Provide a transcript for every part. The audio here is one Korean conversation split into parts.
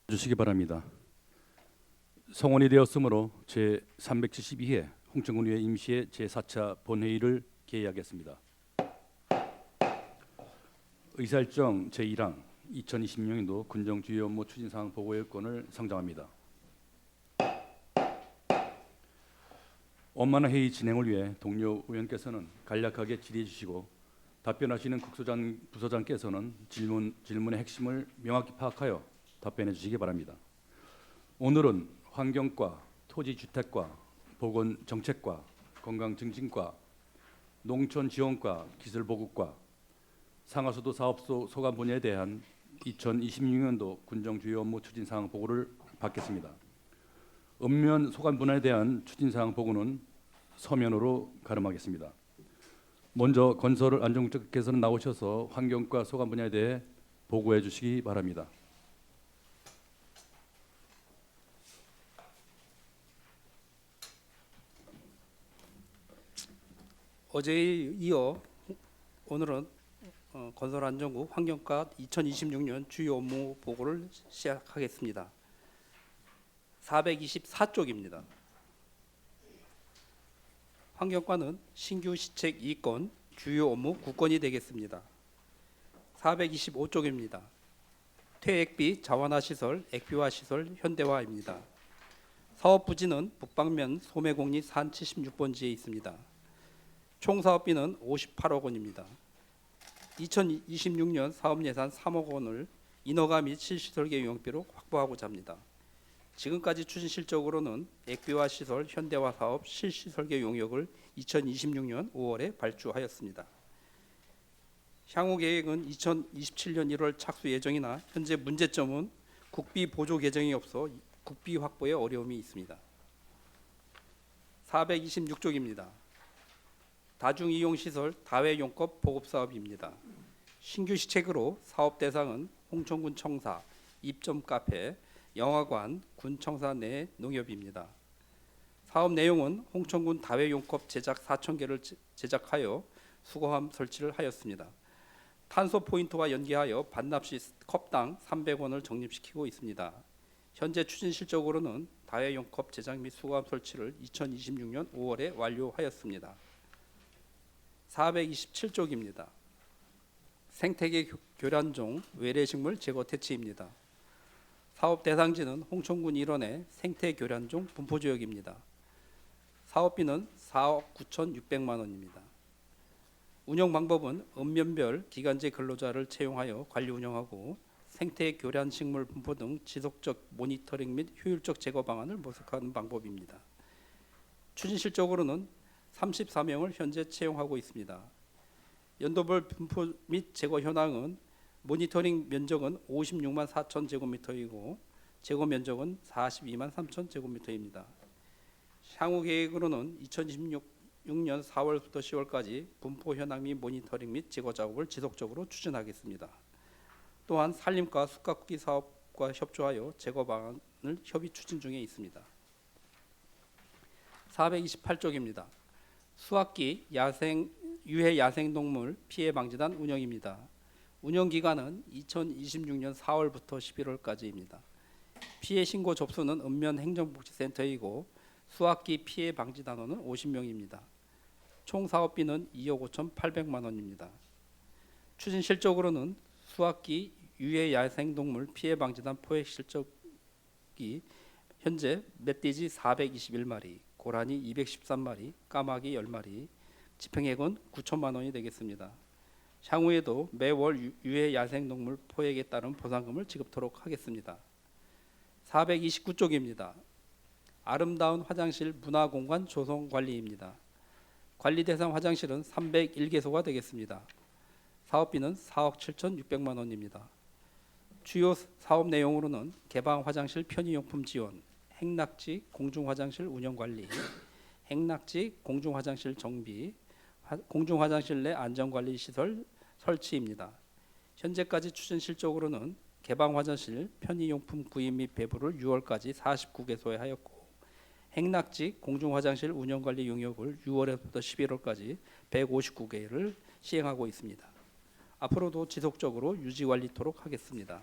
주시기 바랍니다. 성원이 되었으므로 제 372회 홍천군의회 임시회 제4차 본회의를 개의하겠습니다. 의사일정 제1항 2026년도 군정 주요 업무 추진 사항 보고 요건을 상정합니다. 원만한 회의 진행을 위해 동료 의원께서는 간략하게 질의해 주시고 답변하시는 국소장 부소장께서는 질문의 핵심을 명확히 파악하여 답변해 주시기 바랍니다. 오늘은 환경과 토지주택과 보건정책과 건강증진과 농촌지원과 기술보급과 상하수도 사업소 소관 분야에 대한 2026년도 군정 주요 업무 추진 사항 보고를 받겠습니다. 읍면 소관 분야에 대한 추진 사항 보고는 서면으로 가름하겠습니다. 먼저 건설 안전국장께서는 나오셔서 환경과 소관 분야에 대해 보고해 주시기 바랍니다. 어제에 이어 오늘은 건설안전국 환경과 2026년 주요 업무 보고를 시작하겠습니다. 424쪽입니다. 환경과는 신규 시책 2건, 주요 업무 9건이 되겠습니다. 425쪽입니다. 퇴액비 자원화 시설, 액비화 시설 현대화입니다. 사업 부지는 북방면 소매공리 산 76번지에 있습니다. 총 사업비는 58억 원입니다. 2026년 사업 예산 3억 원을 인허가 및 실시설계 용역비로 확보하고자 합니다. 지금까지 추진 실적으로는 액비화 시설 현대화 사업 실시설계 용역을 2026년 5월에 발주하였습니다. 향후 계획은 2027년 1월 착수 예정이나 현재 문제점은 국비 보조 계정이 없어 국비 확보에 어려움이 있습니다. 426쪽입니다. 다중이용시설 다회용법 보급사업입니다. 신규 시책으로 사업 대상은 홍천군 청사, 입점 카페, 영화관, 군 청사 내 농협입니다. 사업 내용은 홍천군 다회용컵 제작 4,000개를 제작하여 수거함 설치를 하였습니다. 탄소 포인트와 연계하여 반납 시 컵당 300원을 적립시키고 있습니다. 현재 추진 실적으로는 다회용컵 제작 및 수거함 설치를 2026년 5월에 완료하였습니다. 427쪽입니다. 생태계 교란종 외래식물 제거 퇴치입니다. 사업 대상지는 홍천군 일원의 생태교란종 분포지역입니다. 사업비는 4억 9,600만 원입니다. 운영 방법은 읍면별 기간제 근로자를 채용하여 관리 운영하고 생태교란식물 분포 등 지속적 모니터링 및 효율적 제거 방안을 모색하는 방법입니다. 추진 실적으로는 34명을 현재 채용하고 있습니다. 연도별 분포 및 제거 현황은 모니터링 면적은 56만 4천 제곱미터이고 제거 면적은 42만 3천 제곱미터입니다. 향후 계획으로는 2026년 4월부터 10월까지 분포 현황 및 모니터링 및 제거 작업을 지속적으로 추진하겠습니다. 또한 산림과 숲가꾸기 사업과 협조하여 제거 방안을 협의 추진 중에 있습니다. 428쪽입니다. 수학기 유해 야생동물 피해 방지단 운영입니다. 운영 기간은 2026년 4월부터 11월까지입니다. 피해 신고 접수는 읍면 행정복지센터이고 수학기 피해 방지 단원은 50명입니다. 총 사업비는 2억 5,800만 원입니다. 추진 실적으로는 수학기 유해 야생동물 피해 방지단 포획 실적이 현재 멧돼지 421마리, 고라니 213마리, 까마귀 10마리, 집행액은 9천만 원이 되겠습니다. 향후에도 매월 유해 야생동물 포획에 따른 보상금을 지급토록 하겠습니다. 429쪽입니다. 아름다운 화장실 문화공간 조성 관리입니다. 관리 대상 화장실은 301개소가 되겠습니다. 사업비는 4억 7,600만 원입니다. 주요 사업 내용으로는 개방 화장실 편의용품 지원, 행락지 공중화장실 운영관리, 행락지 공중화장실 정비, 공중화장실 내 안전관리 시설 설치입니다. 현재까지 추진 실적으로는 개방 화장실 편의용품 구입 및 배부를 6월까지 49개소에 하였고 행락지 공중화장실 운영관리 용역을 6월부터 11월까지 159개를 시행하고 있습니다. 앞으로도 지속적으로 유지관리토록 하겠습니다.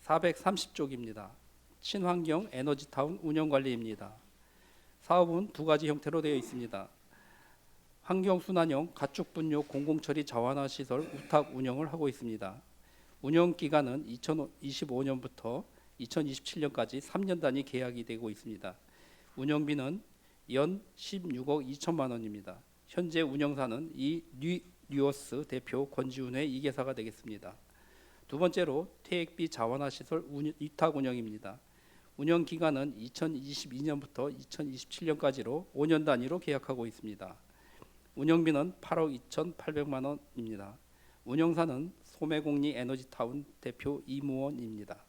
430쪽입니다. 친환경 에너지타운 운영관리입니다. 사업은 두 가지 형태로 되어 있습니다. 환경순환형 가축분뇨 공공처리 자원화 시설 우탁 운영을 하고 있습니다. 운영 기간은 2025년부터 2027년까지 3년 단위 계약이 되고 있습니다. 운영비는 연 16억 2천만 원입니다. 현재 운영사는 뉴어스 대표 권지훈의 이계사가 되겠습니다. 두 번째로 퇴액비 자원화 시설 위탁 운영입니다. 운영 기간은 2022년부터 2027년까지로 5년 단위로 계약하고 있습니다. 운영비는 8억 2,800만 원입니다. 운영사는 소매공리 에너지타운 대표 이무원입니다.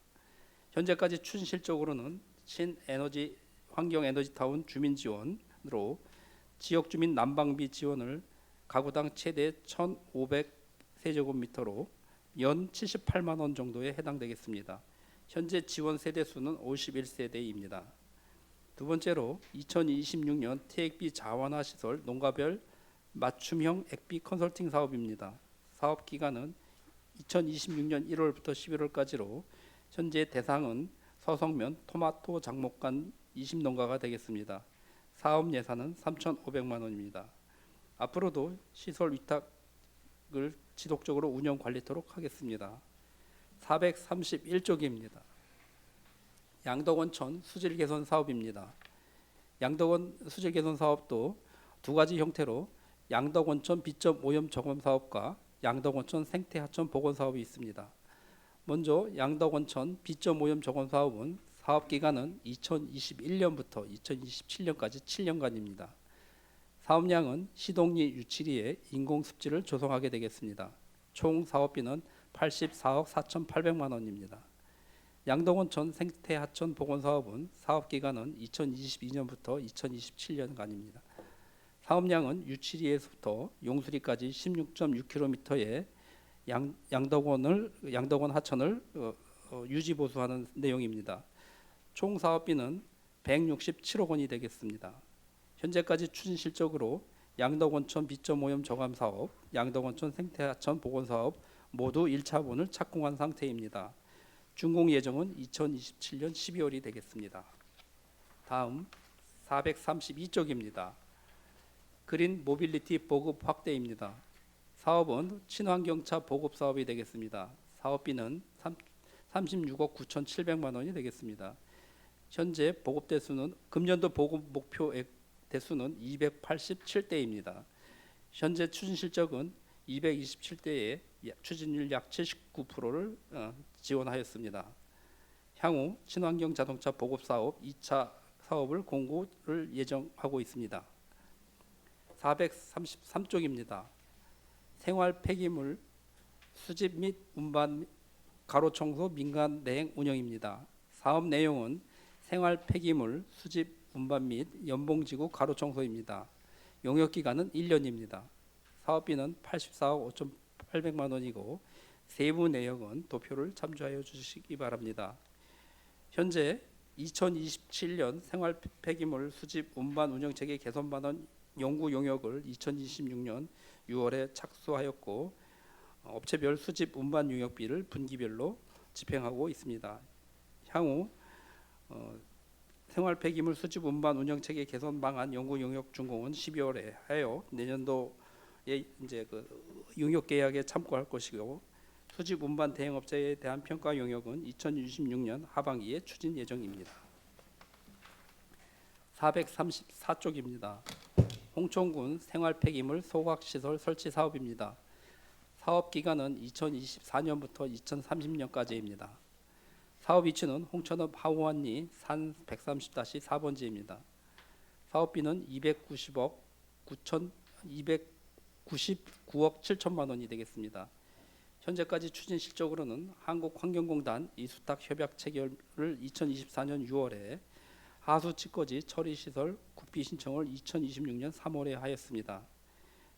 현재까지 추진 실적으로는 신에너지 환경에너지타운 주민 지원으로 지역 주민 난방비 지원을 가구당 최대 1,500세제곱미터로 연 78만 원 정도에 해당되겠습니다. 현재 지원 세대 수는 51세대입니다. 두 번째로 2026년 퇴액비 자원화 시설 농가별 맞춤형 액비 컨설팅 사업입니다. 사업 기간은 2026년 1월부터 11월까지로 현재 대상은 서성면 토마토 작목간 20농가가 되겠습니다. 사업 예산은 3,500만 원입니다. 앞으로도 시설 위탁을 지속적으로 운영 관리토록 하겠습니다. 431쪽입니다. 양덕원천 수질 개선 사업입니다. 양덕원 수질 개선 사업도 두 가지 형태로 양덕원천 비점 오염 저감 사업과 양덕원천 생태 하천 복원 사업이 있습니다. 먼저 양덕원천 비점 오염 저감 사업은 사업 기간은 2021년부터 2027년까지 7년간입니다. 사업량은 시동리 유치리에 인공 습지를 조성하게 되겠습니다. 총 사업비는 84억 4,800만 원입니다. 양덕원천 생태 하천 복원 사업은 사업 기간은 2022년부터 2027년간입니다. 사업량은 유치리에서부터 용수리까지 16.6km의 양덕원 하천을 유지 보수하는 내용입니다. 총 사업비는 167억 원이 되겠습니다. 현재까지 추진 실적으로 양덕원천 비점 오염 저감 사업, 양덕원천 생태하천 복원 사업 모두 1차분을 착공한 상태입니다. 준공 예정은 2027년 12월이 되겠습니다. 다음 432쪽입니다. 그린 모빌리티 보급 확대입니다. 사업은 친환경차 보급 사업이 되겠습니다. 사업비는 36억 9,700만 원이 되겠습니다. 현재 보급 대수는 금년도 보급 목표 대수는 287대입니다. 현재 추진 실적은 227대에 추진율 약 79%를 지원하였습니다. 향후 친환경 자동차 보급 사업 2차 사업을 공고를 예정하고 있습니다. 433쪽입니다. 생활 폐기물 수집 및 운반 가로 청소 민간 대행 운영입니다. 사업 내용은 생활 폐기물 수집 운반 및 연봉지구 가로 청소입니다. 용역 기간은 1년입니다. 사업비는 84억 5,800만 원이고 세부 내역은 도표를 참조하여 주시기 바랍니다. 현재 2027년 생활 폐기물 수집 운반 운영체계 개선 방안 연구 용역을 2026년 6월에 착수하였고 업체별 수집 운반 용역비를 분기별로 집행하고 있습니다. 향후 생활 폐기물 수집 운반 운영체계 개선 방안 연구 용역 준공은 12월에 하여 내년도에 이제 그 용역 계약에 참고할 것이고 수집 운반 대행업체에 대한 평가 용역은 2026년 하반기에 추진 예정입니다. 434쪽입니다. 홍천군 생활 폐기물 소각시설 설치 사업입니다. 사업 기간은 2024년부터 2030년까지입니다. 사업 위치는 홍천읍 하우안리 산 130-4번지입니다. 사업비는 299억 7천만 원이 되겠습니다. 현재까지 추진 실적으로는 한국환경공단 이수탁 협약 체결을 2024년 6월에 하수 치거지 처리 시설 국비 신청을 2026년 3월에 하였습니다.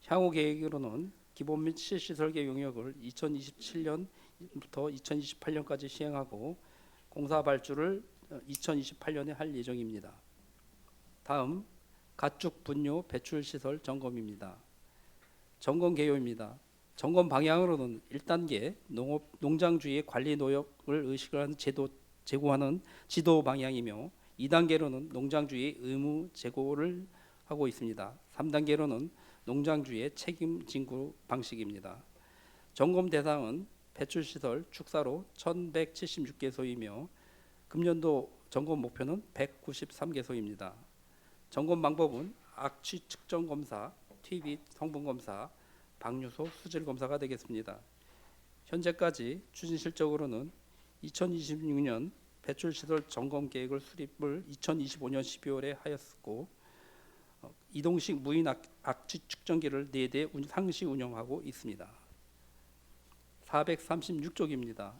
향후 계획으로는 기본 및 실시설계 용역을 2027년부터 2028년까지 시행하고 공사 발주를 2028년에 할 예정입니다. 다음 가축 분뇨 배출 시설 점검입니다. 점검 개요입니다. 점검 방향으로는 1단계 농장주의 관리 노역을 의식한 제고하는 지도 방향이며 2단계로는 농장주의 의무 제고를 하고 있습니다. 3단계로는 농장주의 책임 진구 방식입니다. 점검 대상은 배출시설 축사로 1176개소이며 금년도 점검 목표는 193개소입니다. 점검 방법은 악취 측정 검사, TB 성분 검사, 방류소 수질 검사가 되겠습니다. 현재까지 추진 실적으로는 2026년 배출시설 점검 계획을 수립을 2025년 12월에 하였고 이동식 무인 악취 측정기를 4대 상시 운영하고 있습니다. 436쪽입니다.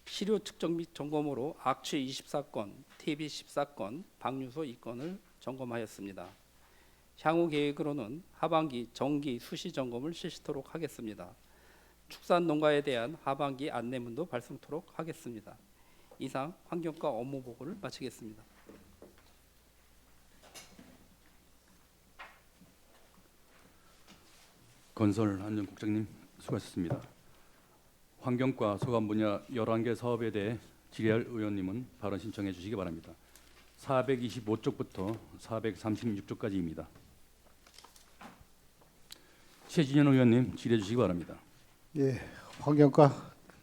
시료 측정 및 점검으로 악취 24건, TB 14건, 방류소 2건을 점검하였습니다. 향후 계획으로는 하반기 정기 수시 점검을 실시토록 하겠습니다. 축산 농가에 대한 하반기 안내문도 발송토록 하겠습니다. 이상 환경과 업무 보고를 마치겠습니다. 건설안전국장님 수고하셨습니다. 환경과 소관 분야 11개 사업에 대해 질의할 의원님은 발언 신청해 주시기 바랍니다. 425쪽부터 436쪽까지입니다. 최진현 의원님 질의해 주시기 바랍니다. 예, 환경과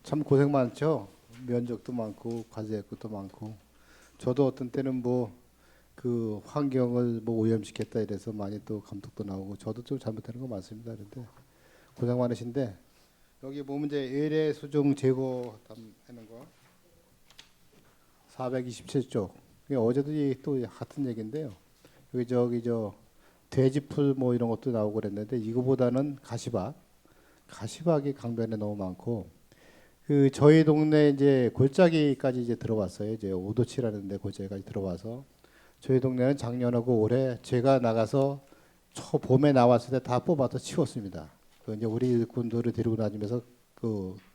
참 고생 많죠. 면적도 많고 과제 것도 많고. 저도 어떤 때는 뭐 그 환경을 뭐 오염시켰다 이래서 많이 또 감독도 나오고 저도 좀 잘못하는 거 많습니다. 그런데 고생 많으신데 여기 보면 이제 외래 수종 제거하는 거 427쪽. 어제도 또 같은 얘기인데요. 여기 저 돼지풀 뭐 이런 것도 나오고 그랬는데 이거보다는 가시박이 강변에 너무 많고 그 저희 동네 이제 골짜기까지 이제 들어왔어요. 이제 오도치라는데 골짜기까지 들어와서 저희 동네는 작년하고 올해 제가 나가서 초 봄에 나왔을 때 다 뽑아서 치웠습니다. 그 이제 우리 일꾼들을 데리고 다니면서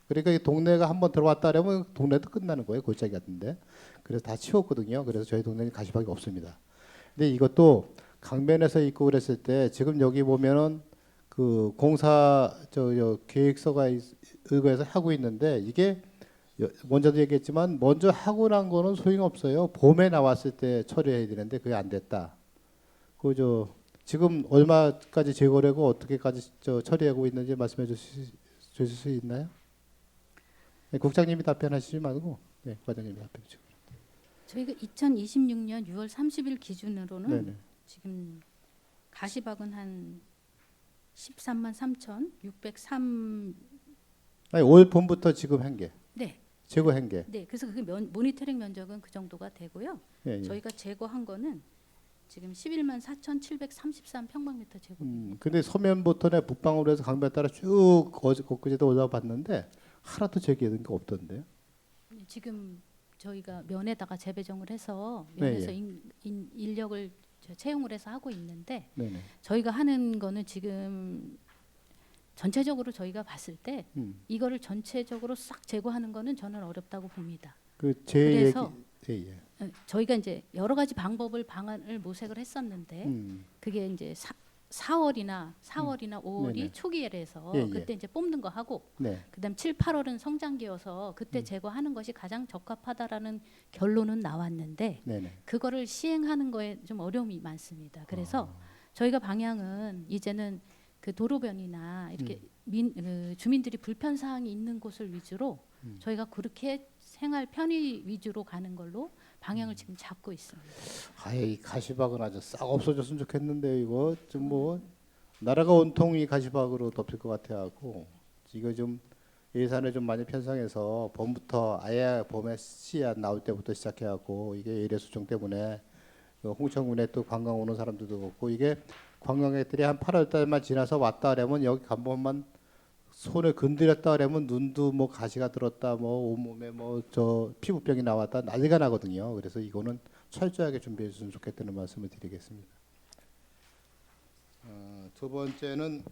그러니까 이 동네가 한번 들어왔다 그러면 동네도 끝나는 거예요. 골짜기 같은데. 그래서 다 치웠거든요. 그래서 저희 동네는 가시박이 없습니다. 근데 이것도 강변에서 있고 그랬을 때 지금 여기 보면은 그 공사 저 계획서가 의거해서 하고 있는데 이게 먼저도 얘기했지만 먼저 하고 난 거는 소용없어요. 봄에 나왔을 때 처리해야 되는데 그게 안 됐다. 그저 지금 얼마까지 제거하고 어떻게까지 처리하고 있는지 말씀해 주실 수 있나요? 네, 국장님이 답변하시지 말고 네, 과장님이 답변해 주시고. 저희가 2026년 6월 30일 기준으로는 네네. 지금 가시박은 한 13만 3,603. 아니, 올 봄부터 지금 한 게. 네. 제거한 게. 네. 그래서 그 모니터링 면적은 그 정도가 되고요. 예, 예. 저희가 제거한 거는 지금 11만 4,733 평방미터 제거. 근데 서면부터네 북방으로 해서 강변 따라 쭉 엊그제도 올라와 봤는데 하나도 제기된 게 없던데요. 지금 저희가 면에다가 재배정을 해서 네, 면에서 예. 인력을 채용을 해서 하고 있는데 네네. 저희가 하는 거는 지금 전체적으로 저희가 봤을 때 이거를 전체적으로 싹 제거하는 거는 저는 어렵다고 봅니다. 그제 그래서 얘기. 예, 예. 저희가 이제 여러 가지 방안을 모색을 했었는데 그게 이제 4월이나 5월이 네네. 초기에라서 예, 예. 그때 이제 뽑는 거 하고 네. 그다음 7, 8월은 성장기여서 그때 제거하는 것이 가장 적합하다라는 결론은 나왔는데 네네. 그거를 시행하는 거에 좀 어려움이 많습니다. 그래서 저희가 방향은 이제는 그 도로변이나 이렇게 주민들이 불편 사항이 있는 곳을 위주로 저희가 그렇게 생활 편의 위주로 가는 걸로 방향을 지금 잡고 있습니다. 아이 가시박은 아주 싹 없어졌으면 좋겠는데 이거 좀 뭐 나라가 온통 이 가시박으로 덮일 것 같아갖고 이거 좀 예산을 좀 많이 편성해서 봄부터 아예 봄에 씨앗 나올 때부터 시작해갖고 이게 예래 수종 때문에 홍천군에 또 관광 오는 사람들도 없고 이게 관광객들이 한 8월 달만 지나서 왔다 그러면 여기 한 번만 손을 건드렸다 그러면 눈도 뭐 가시가 들었다 뭐 온몸에 뭐 저 피부병이 나왔다 난리가 나거든요. 그래서 이거는 철저하게 준비해 주시면 좋겠다는 말씀을 드리겠습니다. 두 번째는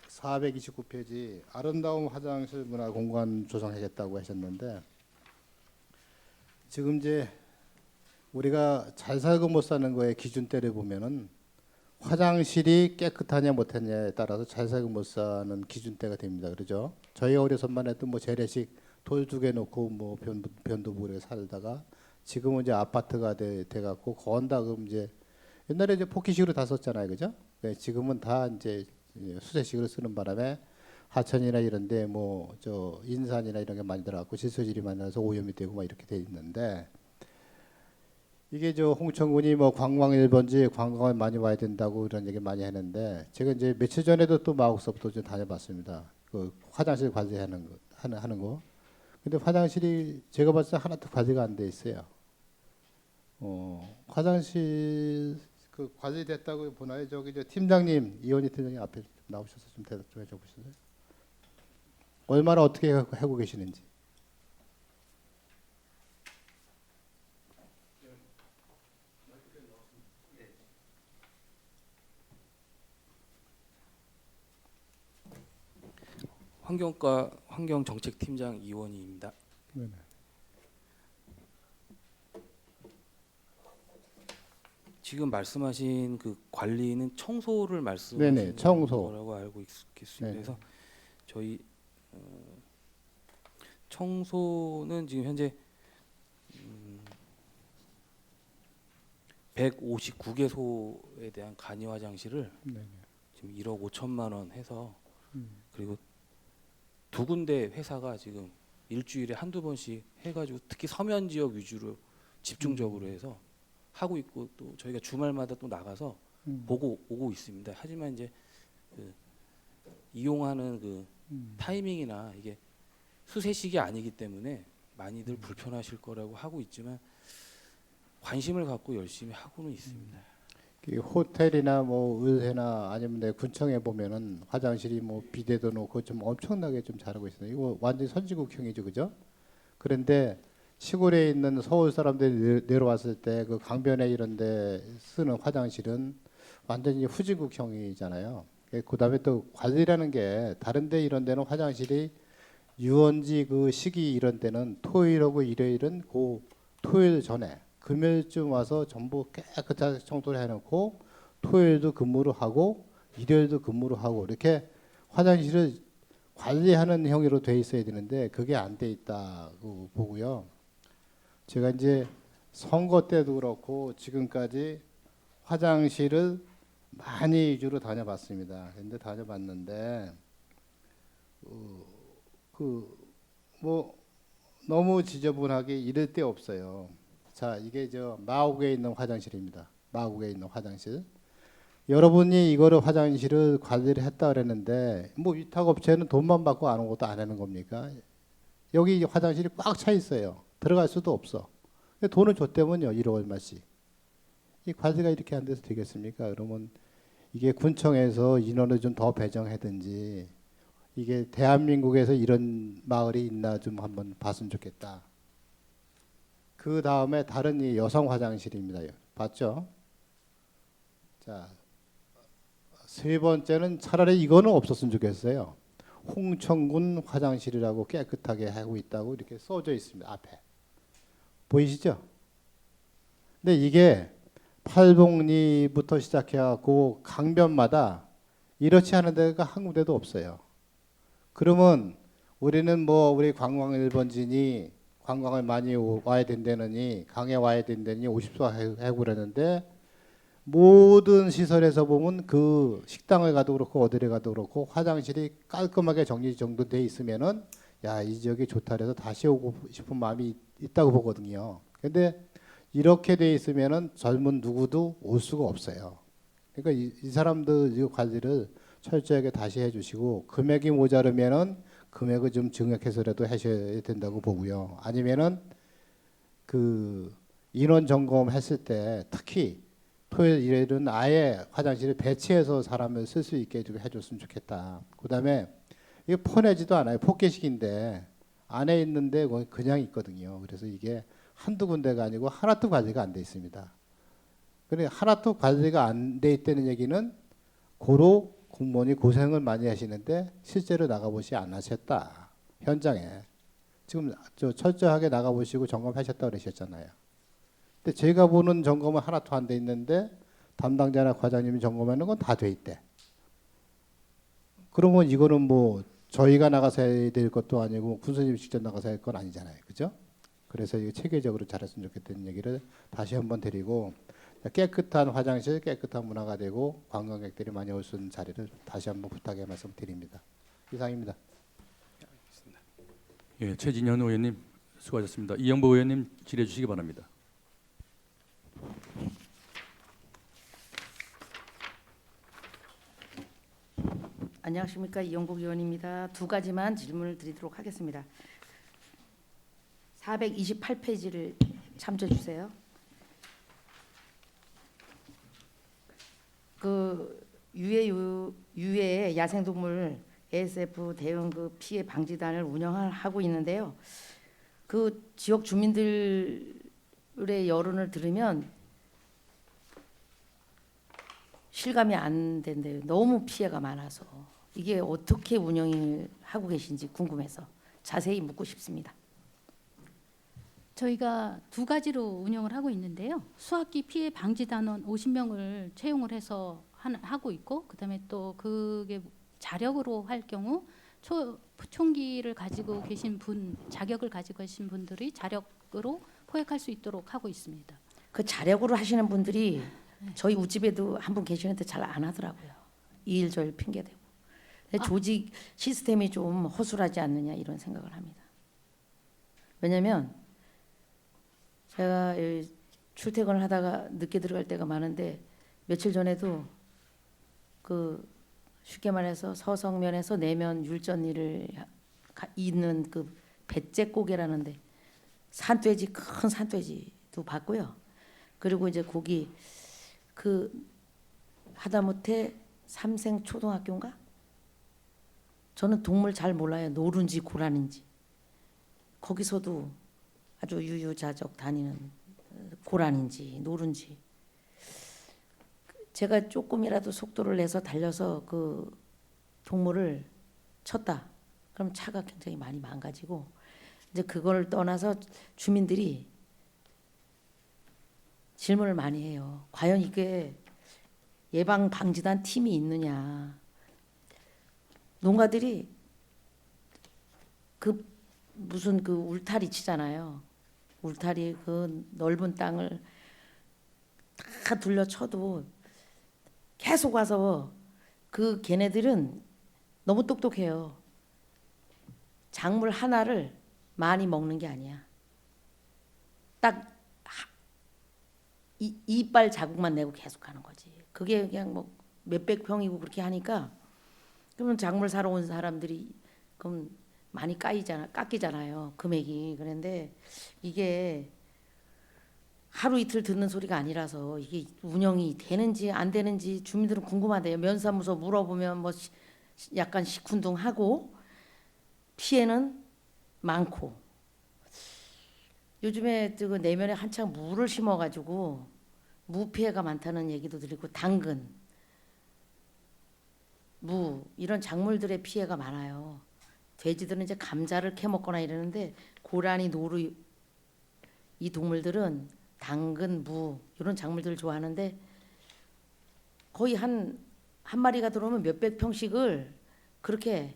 429페이지 아름다운 화장실 문화 공간 조성하겠다고 하셨는데 지금 이제 우리가 잘 살고 못 사는 거에 기준대를 보면은 화장실이 깨끗하냐 못하냐에 따라서 잘 살고 못 사는 기준대가 됩니다. 그러죠? 저희 어려서만 해도 뭐 재래식 돌 2개 놓고 뭐 변두부에 살다가 지금은 이제 아파트가 돼 갖고 건담 이제 옛날에 이제 포키식으로 다 썼잖아요, 그죠? 네, 지금은 다 이제 수세식으로 쓰는 바람에 하천이나 이런데 뭐 저 인산이나 이런 게 많이 들어갔고 질소질이 많이 나서 오염이 되고 막 이렇게 돼 있는데 이게 저 홍천군이 뭐 관광 1번지 관광을 많이 와야 된다고 이런 얘기 많이 했는데 제가 이제 며칠 전에도 또 마곡서부터 좀 다녀봤습니다. 그 화장실 관리하는 거 하는 거. 근데 화장실이 제가 봤을 때 하나도 관리가 안 돼 있어요. 화장실 그 관리됐다고 보나요? 저기 저 팀장님 이원희 팀장님 앞에 나오셔서 좀 대답 좀 해줘 보실래요? 얼마나 어떻게 하고 계시는지. 환경과 환경정책팀장 이원희입니다. 네네. 지금 말씀하신 그 관리는 청소를 네네, 말씀하시는 청소. 거라고 알고 있겠습니다. 네. 그래서 저희 청소는 지금 현재 159개소에 대한 간이 화장실을 네네. 지금 1억 5천만 원 해서 그리고 2군데 회사가 지금 일주일에 한두 번씩 해가지고 특히 서면 지역 위주로 집중적으로 해서 하고 있고 또 저희가 주말마다 또 나가서 보고 오고 있습니다. 하지만 이제 그 이용하는 그 타이밍이나 이게 수세식이 아니기 때문에 많이들 불편하실 거라고 하고 있지만 관심을 갖고 열심히 하고는 있습니다. 그 호텔이나 뭐 의회나 아니면 내 군청에 보면은 화장실이 뭐 비데도 놓고 좀 엄청나게 좀 잘하고 있어요. 이거 완전 선진국형이죠, 그죠? 그런데 시골에 있는 서울 사람들이 내려왔을 때 그 강변에 이런데 쓰는 화장실은 완전히 후진국형이잖아요. 그다음에 또 관리라는 게 다른데 이런 데는 화장실이 유원지 그 시기 이런 데는 토요일하고 일요일은 그 토요일 전에 금요일쯤 와서 전부 깨끗하게 청소를 해놓고 토요일도 근무를 하고 일요일도 근무를 하고 이렇게 화장실을 관리하는 형태로 돼 있어야 되는데 그게 안 돼 있다고 보고요. 제가 이제 선거 때도 그렇고 지금까지 화장실을 많이 위주로 다녀봤습니다. 근데 다녀봤는데 그 뭐 너무 지저분하게 이럴 데 없어요. 자, 이게 저 마곡에 있는 화장실입니다. 마곡에 있는 화장실. 여러분이 이거를 화장실을 관리를 했다 그랬는데 뭐 위탁업체는 돈만 받고 아무것도 안 하는 겁니까? 여기 화장실이 꽉 차 있어요. 들어갈 수도 없어. 근데 돈을 줬다면요, 1억 얼마씩. 이 관리가 이렇게 안 돼서 되겠습니까? 그러면 이게 군청에서 인원을 좀 더 배정하든지 이게 대한민국에서 이런 마을이 있나 좀 한번 봤으면 좋겠다. 그 다음에 다른 이 여성 화장실입니다. 봤죠? 자, 세 번째는 차라리 이거는 없었으면 좋겠어요. 홍천군 화장실이라고 깨끗하게 하고 있다고 이렇게 써져 있습니다. 앞에. 보이시죠? 근데 이게 팔봉리부터 시작해갖고 강변마다 이렇지 않은 데가 한 군데도 없어요. 그러면 우리는 뭐 우리 관광 1번지니 관광을 많이 와야 된다느니 강에 와야 된다니 50소 하고 그러는데 모든 시설에서 보면 그 식당을 가도 그렇고 어디를 가도 그렇고 화장실이 깔끔하게 정리 정도돼 있으면은 야, 이 지역이 좋다 그래서 다시 오고 싶은 마음이 있다고 보거든요. 근데 이렇게 돼 있으면은 젊은 누구도 올 수가 없어요. 그러니까 이 사람들 이 관리를 철저하게 다시 해주시고 금액이 모자르면은 금액을 좀 증액해서라도 하셔야 된다고 보고요. 아니면은 그 인원 점검했을 때 특히 토요일 일요일은 아예 화장실을 배치해서 사람을 쓸 수 있게 해줬으면 좋겠다. 그다음에 이게 퍼내지도 않아요. 포켓식인데 안에 있는데 그냥 있거든요. 그래서 이게 한두 군데가 아니고 하나도 관리가 안 돼 있습니다. 그래 하나도 관리가 안 돼 있다는 얘기는 고로 공무원이 고생을 많이 하시는데 실제로 나가보시 안 하셨다. 현장에. 지금 저 철저하게 나가보시고 점검하셨다고 그러셨잖아요. 근데 제가 보는 점검은 하나도 안 돼 있는데 담당자나 과장님이 점검하는 건 다 돼 있대. 그러면 이거는 뭐 저희가 나가서 해야 될 것도 아니고 군수님 직접 나가서 할 건 아니잖아요, 그죠? 그래서 이게 체계적으로 잘했으면 좋겠다는 얘기를 다시 한번 드리고, 깨끗한 화장실, 깨끗한 문화가 되고 관광객들이 많이 올 수 있는 자리를 다시 한번 부탁의 말씀드립니다. 이상입니다. 예, 최진현 의원님 수고하셨습니다. 이영보 의원님 질의해 주시기 바랍니다. 안녕하십니까, 이영복 의원입니다. 두 가지만 질문을 드리도록 하겠습니다. 428페이지를 참조해 주세요. 그 유해 야생동물 ASF 대응 그 피해 방지단을 운영하고 있는데요. 그 지역 주민들의 여론을 들으면 실감이 안 된대요. 너무 피해가 많아서 이게 어떻게 운영을 하고 계신지 궁금해서 자세히 묻고 싶습니다. 저희가 두 가지로 운영을 하고 있는데요. 수학기 피해 방지 단원 50명을 채용을 해서 하고 있고, 그다음에 또 그게 자력으로 할 경우 총기를 가지고 계신 분, 자격을 가지고 계신 분들이 자력으로 포획할 수 있도록 하고 있습니다. 그 자력으로 하시는 분들이 저희 우집에도 한 분 계시는데 잘 안 하더라고요. 이 일 저 일 핑계대고. 조직 시스템이 좀 허술하지 않느냐 이런 생각을 합니다. 왜냐하면 제가 출퇴근을 하다가 늦게 들어갈 때가 많은데 며칠 전에도 그 쉽게 말해서 서성면에서 내면 율전리를 있는 그 배째고개라는데 산돼지, 큰 산돼지도 봤고요. 그리고 이제 거기 그 하다못해 삼생초등학교인가? 저는 동물 잘 몰라요. 노른지 고란인지. 거기서도 아주 유유자적 다니는 고란인지 노른지. 제가 조금이라도 속도를 내서 달려서 그 동물을 쳤다. 그럼 차가 굉장히 많이 망가지고, 이제 그걸 떠나서 주민들이 질문을 많이 해요. 과연 이게 예방 방지단 팀이 있느냐. 농가들이 그 무슨 그 울타리 치잖아요. 울타리 그 넓은 땅을 다 둘러쳐도 계속 와서 그 걔네들은 너무 똑똑해요. 작물 하나를 많이 먹는 게 아니야. 딱 이빨 자국만 내고 계속 하는 거지. 그게 그냥 뭐 몇백 평이고 그렇게 하니까, 그러면 작물 사러 온 사람들이 그럼 많이 깎이잖아요. 금액이. 그런데 이게 하루 이틀 듣는 소리가 아니라서 이게 운영이 되는지 안 되는지 주민들은 궁금하대요. 면사무소 물어보면 뭐 약간 시큰둥하고 피해는 많고, 요즘에 그 내면에 한창 무를 심어가지고 무 피해가 많다는 얘기도 들리고, 당근, 무 이런 작물들의 피해가 많아요. 돼지들은 이제 감자를 캐 먹거나 이러는데 고라니, 노루 이 동물들은 당근, 무 이런 작물들을 좋아하는데 거의 한 마리가 들어오면 몇백 평씩을 그렇게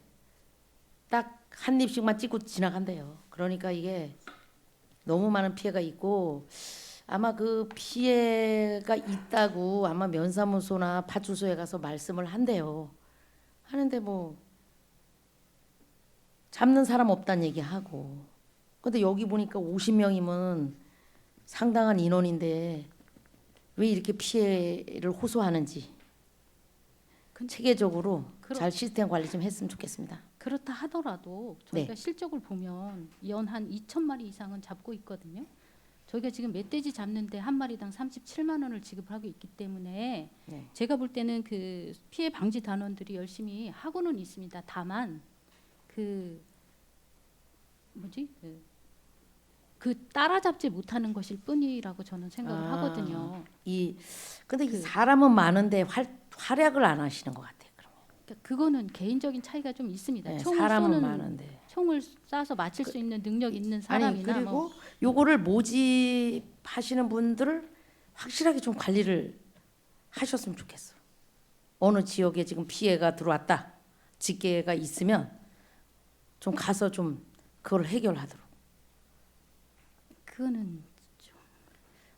딱 한 입씩만 찍고 지나간대요. 그러니까 이게 너무 많은 피해가 있고, 아마 그 피해가 있다고 아마 면사무소나 파출소에 가서 말씀을 한대요. 하는데 뭐 잡는 사람 없다는 얘기하고, 근데 여기 보니까 50명이면 상당한 인원인데 왜 이렇게 피해를 호소하는지 체계적으로 잘 시스템 관리 좀 했으면 좋겠습니다. 그렇다 하더라도 저희가 실적을 보면 연 한 2,000마리 이상은 잡고 있거든요. 저희가 지금 멧돼지 잡는데 한 마리당 37만 원을 지급하고 있기 때문에 제가 볼 때는 그 피해 방지 단원들이 열심히 하고는 있습니다. 다만 그 따라잡지 못하는 것일 뿐이라고 저는 생각을 하거든요. 근데 이 사람은 많은데 활약을 안 하시는 것 같아요. 그러니까 그거는 개인적인 차이가 좀 있습니다. 네, 총을 사람은 쏘는, 많은데. 총을 쏴서 맞힐 수 있는 능력 있는 사람이나 그리고 뭐 요거를 모집하시는 분들을 확실하게 좀 관리를 하셨으면 좋겠어. 어느 지역에 지금 피해가 들어왔다, 직계가 있으면 좀 가서 좀 그걸 해결하도록. 그거는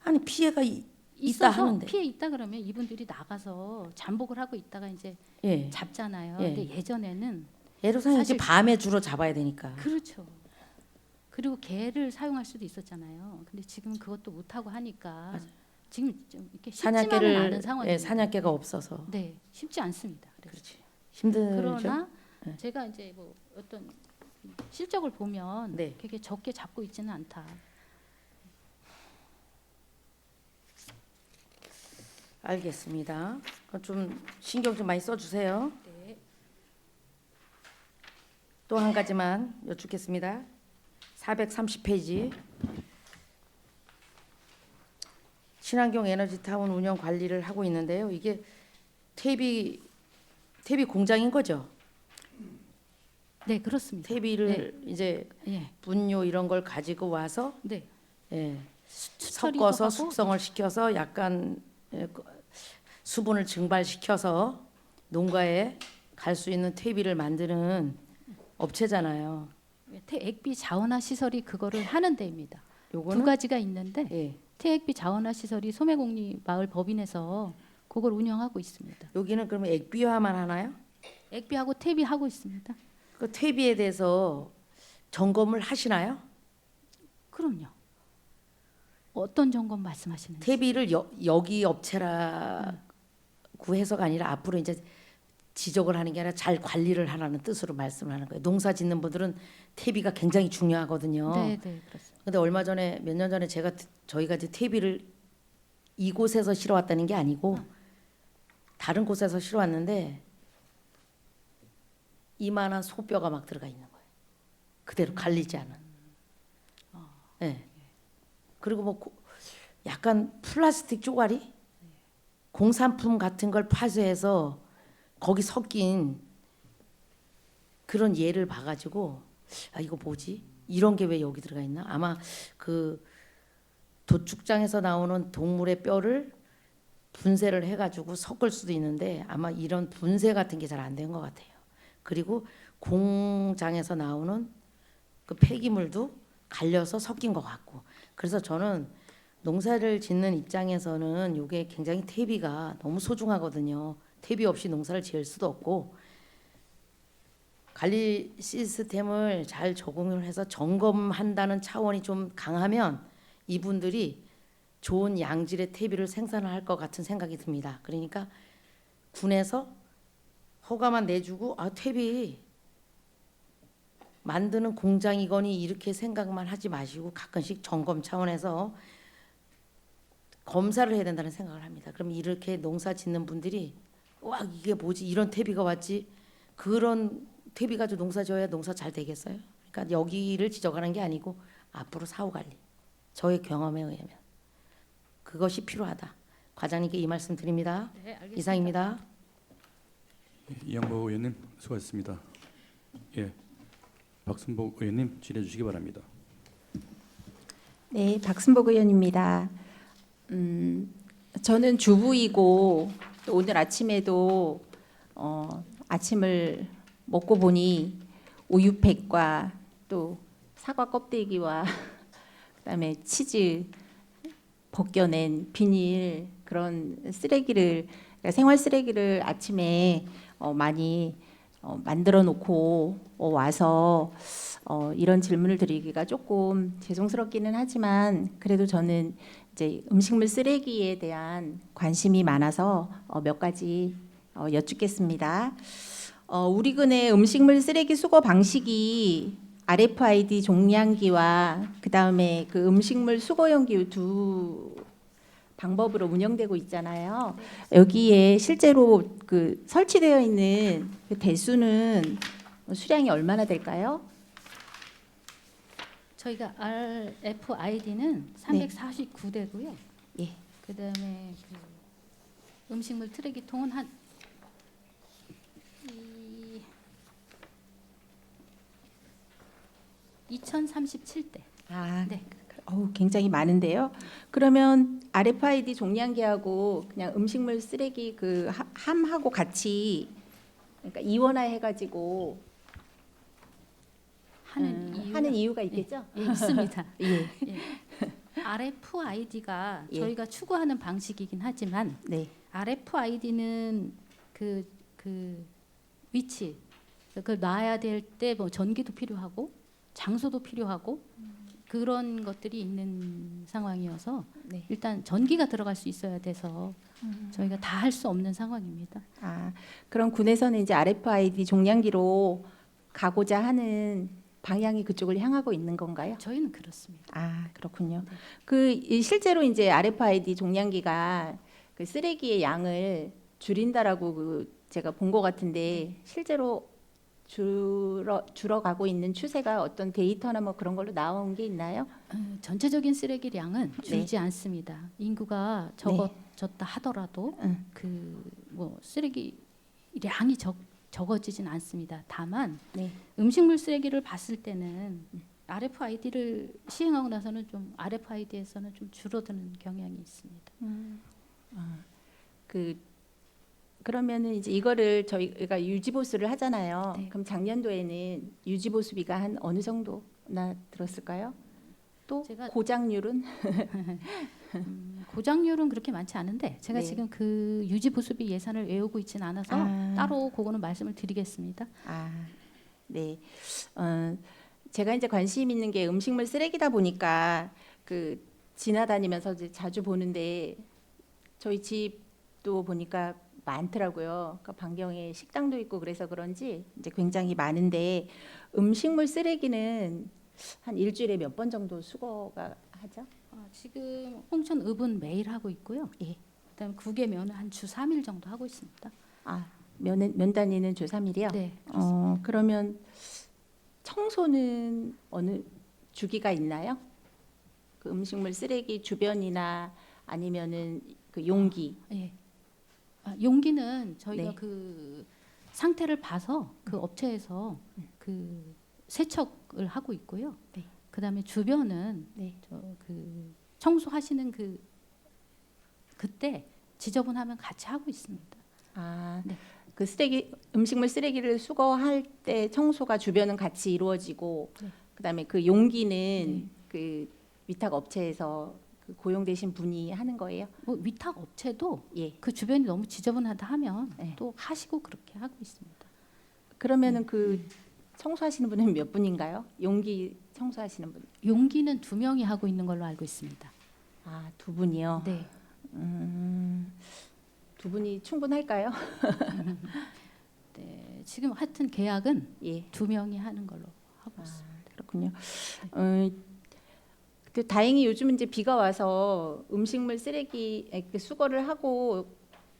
아니 피해가 있다 있어서 하는데. 피해 있다 그러면 이분들이 나가서 잠복을 하고 있다가 이제 예. 잡잖아요. 예. 근데 예전에는 애로사항이 이제 사실- 밤에 주로 잡아야 되니까. 그렇죠. 그리고 개를 사용할 수도 있었잖아요. 근데 지금 그것도 못 하고 하니까 지금 좀 이렇게 쉽지만은 않은 사냥개를 상황입니다. 예, 사냥개가 없어서. 네, 쉽지 않습니다. 그래서. 그렇지. 힘들죠. 그러나 네. 제가 이제 뭐 어떤 실적을 보면 네. 되게 적게 잡고 있지는 않다. 알겠습니다. 좀 신경 좀 많이 써주세요. 네. 또 한 가지만 여쭙겠습니다. 430페이지. 친환경 에너지타운 운영 관리를 하고 있는데요. 이게 퇴비 공장인 거죠? 네, 그렇습니다. 퇴비를 이제 예. 분뇨 이런 걸 가지고 와서 네. 예, 수처리도 섞어서 하고, 숙성을 시켜서 약간 수분을 증발시켜서 농가에 갈 수 있는 퇴비를 만드는 업체잖아요. 태액비 자원화 시설이 그거를 하는 데입니다. 두 요거는 가지가 있는데 예, 태액비 자원화 시설이 소매공리 마을 법인에서 그걸 운영하고 있습니다. 여기는 그러면 액비화만 하나요? 액비하고 태비 하고 있습니다. 그 퇴비에 대해서 점검을 하시나요? 그럼요. 어떤 점검 말씀하시는지. 퇴비를 여기 업체라고 해서가 아니라 앞으로 이제 지적을 하는 게 아니라 잘 관리를 하라는 뜻으로 말씀을 하는 거예요. 농사 짓는 분들은 퇴비가 굉장히 중요하거든요. 네, 네, 그렇습니다. 근데 얼마 전에 몇 년 전에 저희가 이제 퇴비를 이곳에서 실어왔다는 게 아니고 다른 곳에서 실어왔는데 이만한 소뼈가 막 들어가 있는 거예요. 그대로 갈리지 않은. 네. 그리고 뭐 약간 플라스틱 쪼가리, 공산품 같은 걸 파쇄해서 거기 섞인 그런 예를 봐가지고 아 이거 뭐지? 이런 게 왜 여기 들어가 있나? 아마 그 도축장에서 나오는 동물의 뼈를 분쇄를 해가지고 섞을 수도 있는데 아마 이런 분쇄 같은 게 잘 안 된 것 같아요. 그리고 공장에서 나오는 그 폐기물도 갈려서 섞인 것 같고 그래서 저는 농사를 짓는 입장에서는 이게 굉장히 퇴비가 너무 소중하거든요. 퇴비 없이 농사를 지을 수도 없고 관리 시스템을 잘 적용을 해서 점검한다는 차원이 좀 강하면 이분들이 좋은 양질의 퇴비를 생산을 할 것 같은 생각이 듭니다. 그러니까 군에서 허가만 내주고 아 퇴비 만드는 공장이거니 이렇게 생각만 하지 마시고 가끔씩 점검 차원에서 검사를 해야 된다는 생각을 합니다. 그럼 이렇게 농사 짓는 분들이 와 이게 뭐지 이런 퇴비가 왔지 그런 퇴비 가지고 농사 지어야 농사 잘 되겠어요? 그러니까 여기를 지적하는 게 아니고 앞으로 사후 관리 저의 경험에 의하면 그것이 필요하다. 과장님께 이 말씀 드립니다. 네, 알겠습니다. 이상입니다. 이양보 의원님 수고하셨습니다. 예, 박순복 의원님 질의해 주시기 바랍니다. 네, 박순복 의원입니다. 저는 주부이고 또 오늘 아침에도 아침을 먹고 보니 우유팩과 또 사과 껍데기와 그다음에 치즈 벗겨낸 비닐 그런 쓰레기를 그러니까 생활 쓰레기를 아침에 많이 만들어 놓고 와서 이런 질문을 드리기가 조금 죄송스럽기는 하지만 그래도 저는 이제 음식물 쓰레기에 대한 관심이 많아서 몇 가지 여쭙겠습니다. 우리 군의 음식물 쓰레기 수거 방식이 RFID 종량기와 그다음에 그 음식물 수거용기 두 방법으로 운영되고 있잖아요. 여기에 실제로 그 설치되어 있는 그 대수는 수량이 얼마나 될까요? 저희가 RFID는 349대고요. 예. 그다음에 그 음식물 쓰레기통은 한 2037대. 아, 네. 굉장히 많은데요. 그러면 RFID 종량계하고 그냥 음식물 쓰레기 그 함하고 같이 그러니까 이원화해가지고 하는 이유가 있겠죠? 예, 있습니다. 예. RFID가 예. 저희가 추구하는 방식이긴 하지만 네. RFID는 그 위치, 그걸 놔야 될 때 뭐 전기도 필요하고 장소도 필요하고 그런 것들이 있는 상황이어서 네. 일단 전기가 들어갈 수 있어야 돼서 저희가 다 할 수 없는 상황입니다. 그럼 군에서는 이제 RFID 종량기로 가고자 하는 방향이 그쪽을 향하고 있는 건가요? 저희는 그렇습니다. 그렇군요. 실제로 이제 RFID 종량기가 그 쓰레기의 양을 줄인다라고 제가 본 것 같은데 실제로 줄어가고 있는 추세가 어떤 데이터나 뭐 그런 걸로 나온 게 있나요? 전체적인 쓰레기량은 줄지 않습니다. 인구가 적어졌다 하더라도 뭐 쓰레기량이 적어지진 않습니다. 다만 음식물 쓰레기를 봤을 때는 RFID를 시행하고 나서는 좀 RFID에서는 좀 줄어드는 경향이 있습니다. 그러면은 이제 이거를 저희가 유지보수를 하잖아요. 네. 그럼 작년도에는 유지보수비가 한 어느 정도나 들었을까요? 또 제가- 고장률은 고장률은 그렇게 많지 않은데 제가 네. 지금 그 유지 보수비 예산을 외우고 있지는 않아서 따로 그거는 말씀을 드리겠습니다. 네. 제가 이제 관심 있는 게 음식물 쓰레기다 보니까 지나다니면서 이제 자주 보는데 저희 집도 보니까 많더라고요. 그러니까 반경에 식당도 있고 그래서 그런지 이제 굉장히 많은데 음식물 쓰레기는 한 일주일에 몇 번 정도 수거가 하죠? 지금 홍천 읍은 매일 하고 있고요. 그다음에 국외면은 한 주 3일 정도 하고 있습니다. 면 단위는 주 3일이요? 네. 그러면 청소는 어느 주기가 있나요? 그 음식물 쓰레기 주변이나 아니면은 그 용기. 예. 용기는 저희가 네. 그 상태를 봐서 그 업체에서 그 세척을 하고 있고요. 그다음에 주변은 그 청소하시는 그때 지저분하면 같이 하고 있습니다. 네. 그 음식물 쓰레기를 수거할 때 청소가 주변은 같이 이루어지고 그다음에 그 용기는 그 위탁 업체에서 그 고용되신 분이 하는 거예요? 뭐 위탁 업체도 예. 그 주변이 너무 지저분하다 하면 또 하시고 그렇게 하고 있습니다. 그러면은 그 청소하시는 분은 몇 분인가요? 용기 청소하시는 분? 용기는 2명이 하고 있는 걸로 알고 있습니다. 2분이요? 네. 2분이 충분할까요? 네. 지금 하여튼 계약은 예. 2명이 하는 걸로 하고 있습니다. 그렇군요. 다행히 요즘 이제 비가 와서 음식물 쓰레기 수거를 하고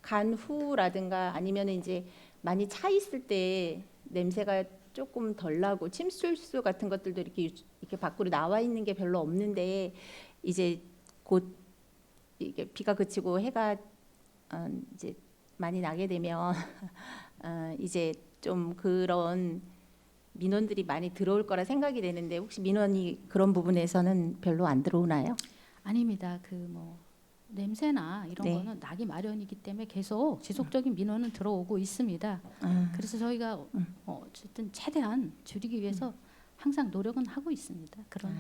간 후라든가 아니면 이제 많이 차 있을 때 냄새가 조금 덜 나고 침술수 같은 것들도 이렇게 밖으로 나와 있는 게 별로 없는데 이제 곧 이게 비가 그치고 해가 이제 많이 나게 되면 이제 좀 그런 민원들이 많이 들어올 거라 생각이 되는데 혹시 민원이 그런 부분에서는 별로 안 들어오나요? 아닙니다. 그 뭐 냄새나 이런 거는 나기 마련이기 때문에 계속 지속적인 민원은 들어오고 있습니다. 그래서 저희가 어쨌든 최대한 줄이기 위해서 항상 노력은 하고 있습니다. 그런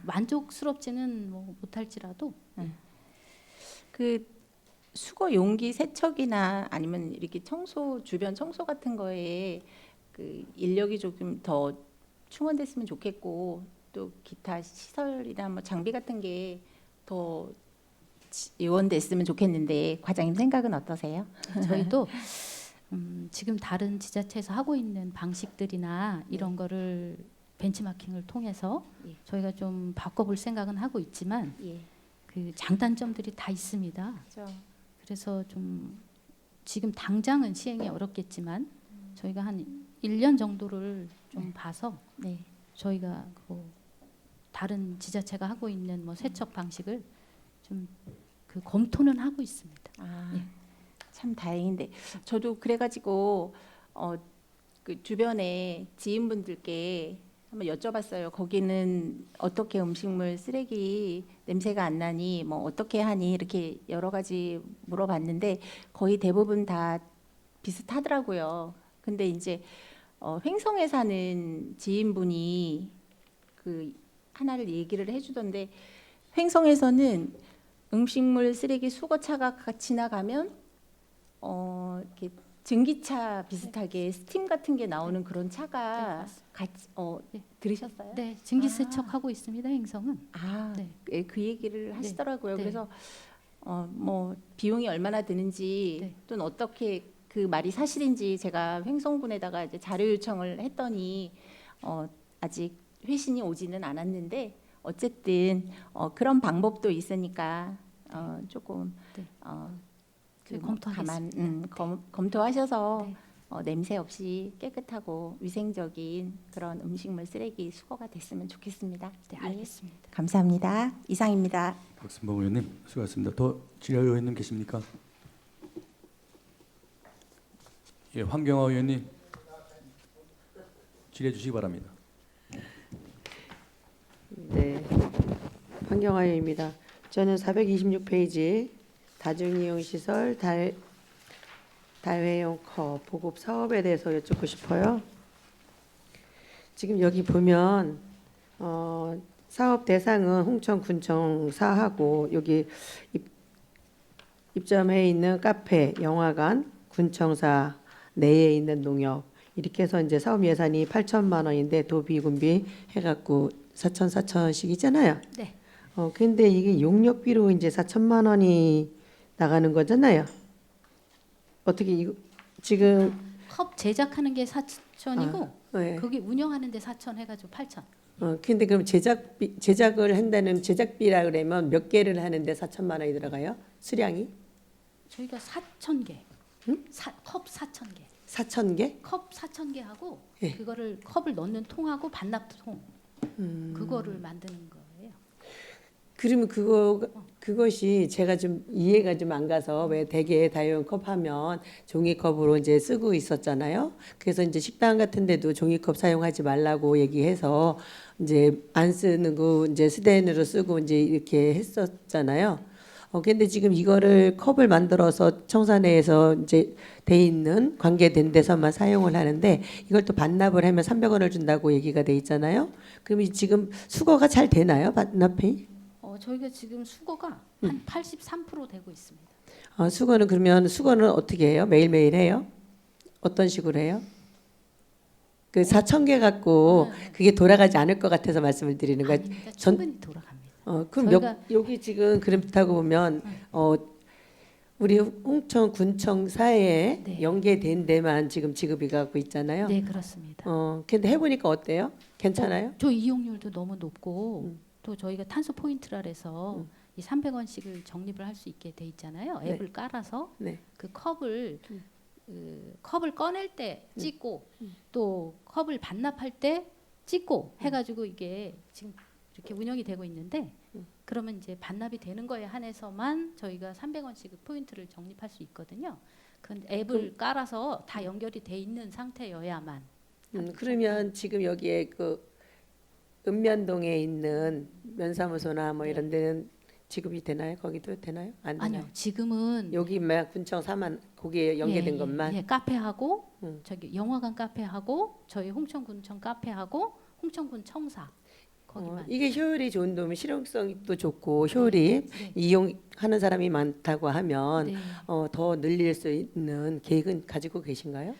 만족스럽지는 뭐 못할지라도 그 수거 용기 세척이나 아니면 이렇게 주변 청소 같은 거에 그 인력이 조금 더 충원됐으면 좋겠고 또 기타 시설이나 뭐 장비 같은 게 더 지원됐으면 좋겠는데 과장님 생각은 어떠세요? 저희도 지금 다른 지자체에서 하고 있는 방식들이나 이런 거를 벤치마킹을 통해서 저희가 좀 바꿔볼 생각은 하고 있지만 그 장단점들이 다 있습니다. 그렇죠. 그래서 좀 지금 당장은 시행이 어렵겠지만 저희가 한 1년 정도를 좀 봐서 저희가 그 다른 지자체가 하고 있는 뭐 세척 방식을 좀 그 검토는 하고 있습니다. 참 다행인데 저도 그래가지고 그 주변에 지인분들께 한번 여쭤봤어요. 거기는 어떻게 음식물 쓰레기 냄새가 안 나니, 뭐 어떻게 하니 이렇게 여러 가지 물어봤는데 거의 대부분 다 비슷하더라고요. 근데 이제 횡성에 사는 지인분이 그 하나를 얘기를 해주던데 횡성에서는 음식물 쓰레기 수거차가 지나가면 이렇게 전기차 비슷하게 스팀 같은 게 나오는 그런 네, 차가 맞습니다. 같이 네. 들으셨어요? 네, 증기세척하고 있습니다. 행성은. 아, 네. 그 얘기를 하시더라고요. 네. 그래서 뭐 비용이 얼마나 드는지 네. 또는 어떻게 그 말이 사실인지 제가 횡성군에다가 이제 자료 요청을 했더니 아직 회신이 오지는 않았는데 어쨌든 그런 방법도 있으니까 조금 네. 그 검토하겠습니다. 검토하셔서 네. 냄새 없이 깨끗하고 위생적인 그런 음식물 쓰레기 수거가 됐으면 좋겠습니다. 네, 예. 알겠습니다. 감사합니다. 이상입니다. 박순봉 의원님 수고하셨습니다. 더 질의할 의원님 계십니까? 예, 황경화 의원님 질의해 주시기 바랍니다. 네, 황경화입니다. 저는 426페이지 다중이용시설 다회용 컵 보급 사업에 대해서 여쭙고 싶어요. 지금 여기 보면 사업 대상은 홍천군청사하고 여기 입점해 있는 카페, 영화관, 군청사 내에 있는 농협 이렇게 해서 이제 사업 예산이 8천만 원인데 도비 군비 해갖고 4천씩이잖아요. 네. 근데 이게 용역비로 이제 4천만 원이 나가는 거잖아요. 어떻게 이거 지금 컵 제작하는 게 4천이고 네. 거기 운영하는 데 4천 해가지고 8천. 근데 그럼 제작을 한다는 제작비라 그러면 몇 개를 하는데 4천만 원이 들어가요? 수량이 저희가 4천 개. 응? 컵 4천 개. 4천 개? 컵 4천 개 하고 예. 그거를 컵을 넣는 통하고 반납통 그거를 만드는 거예요. 그러면 그것이 제가 좀 이해가 좀 안 가서 왜 대개 다회용 컵 하면 종이컵으로 이제 쓰고 있었잖아요. 그래서 이제 식당 같은 데도 종이컵 사용하지 말라고 얘기해서 이제 안 쓰는 거 이제 스텐으로 쓰고 이제 이렇게 했었잖아요. 근데 지금 이거를 컵을 만들어서 청사내에서 이제 돼 있는 관계된 데서만 사용을 하는데 이걸 또 반납을 하면 300원을 준다고 얘기가 돼 있잖아요. 그럼 지금 수거가 잘 되나요? 반납이? 저희가 지금 수거가 한 83% 되고 있습니다. 수거는 어떻게 해요? 매일매일 해요? 어떤 식으로 해요? 그 4,000개 갖고 그게 돌아가지 않을 것 같아서 말씀을 드리는 거예요. 아닙니다. 충분히 돌아갑니다. 그럼 여기 지금 그렇다고 보면 우리 홍천군청사에 네. 연계된 데만 지금 지급이 가고 있잖아요. 네, 그렇습니다. 근데 해보니까 어때요? 괜찮아요? 저 이용률도 너무 높고 또 저희가 탄소 포인트라 해서 이 300원씩을 적립을 할 수 있게 돼 있잖아요. 네. 앱을 깔아서 네. 그 컵을 컵을 꺼낼 때 찍고 또 컵을 반납할 때 찍고 해가지고 이게 지금 이렇게 운영이 되고 있는데 그러면 이제 반납이 되는 거에 한해서만 저희가 300원씩 포인트를 적립할 수 있거든요. 그 앱을 깔아서 다 연결이 돼 있는 상태여야만. 그러면 지금 여기에 그 읍면동에 있는 면사무소나 뭐 이런 데는 지급이 되나요? 거기도 되나요? 안 되나요? 아니요. 지금은 여기만 군청 사만 거기에 연계된 예, 것만. 예, 카페하고 음. 저기 영화관 카페하고 저희 홍천군청 카페하고 홍천군 청사 거기만. 이게 효율이 좋은 데면 실용성도 좋고 효율이 네. 이용하는 사람이 많다고 하면 네. 더 늘릴 수 있는 계획은 가지고 계신가요?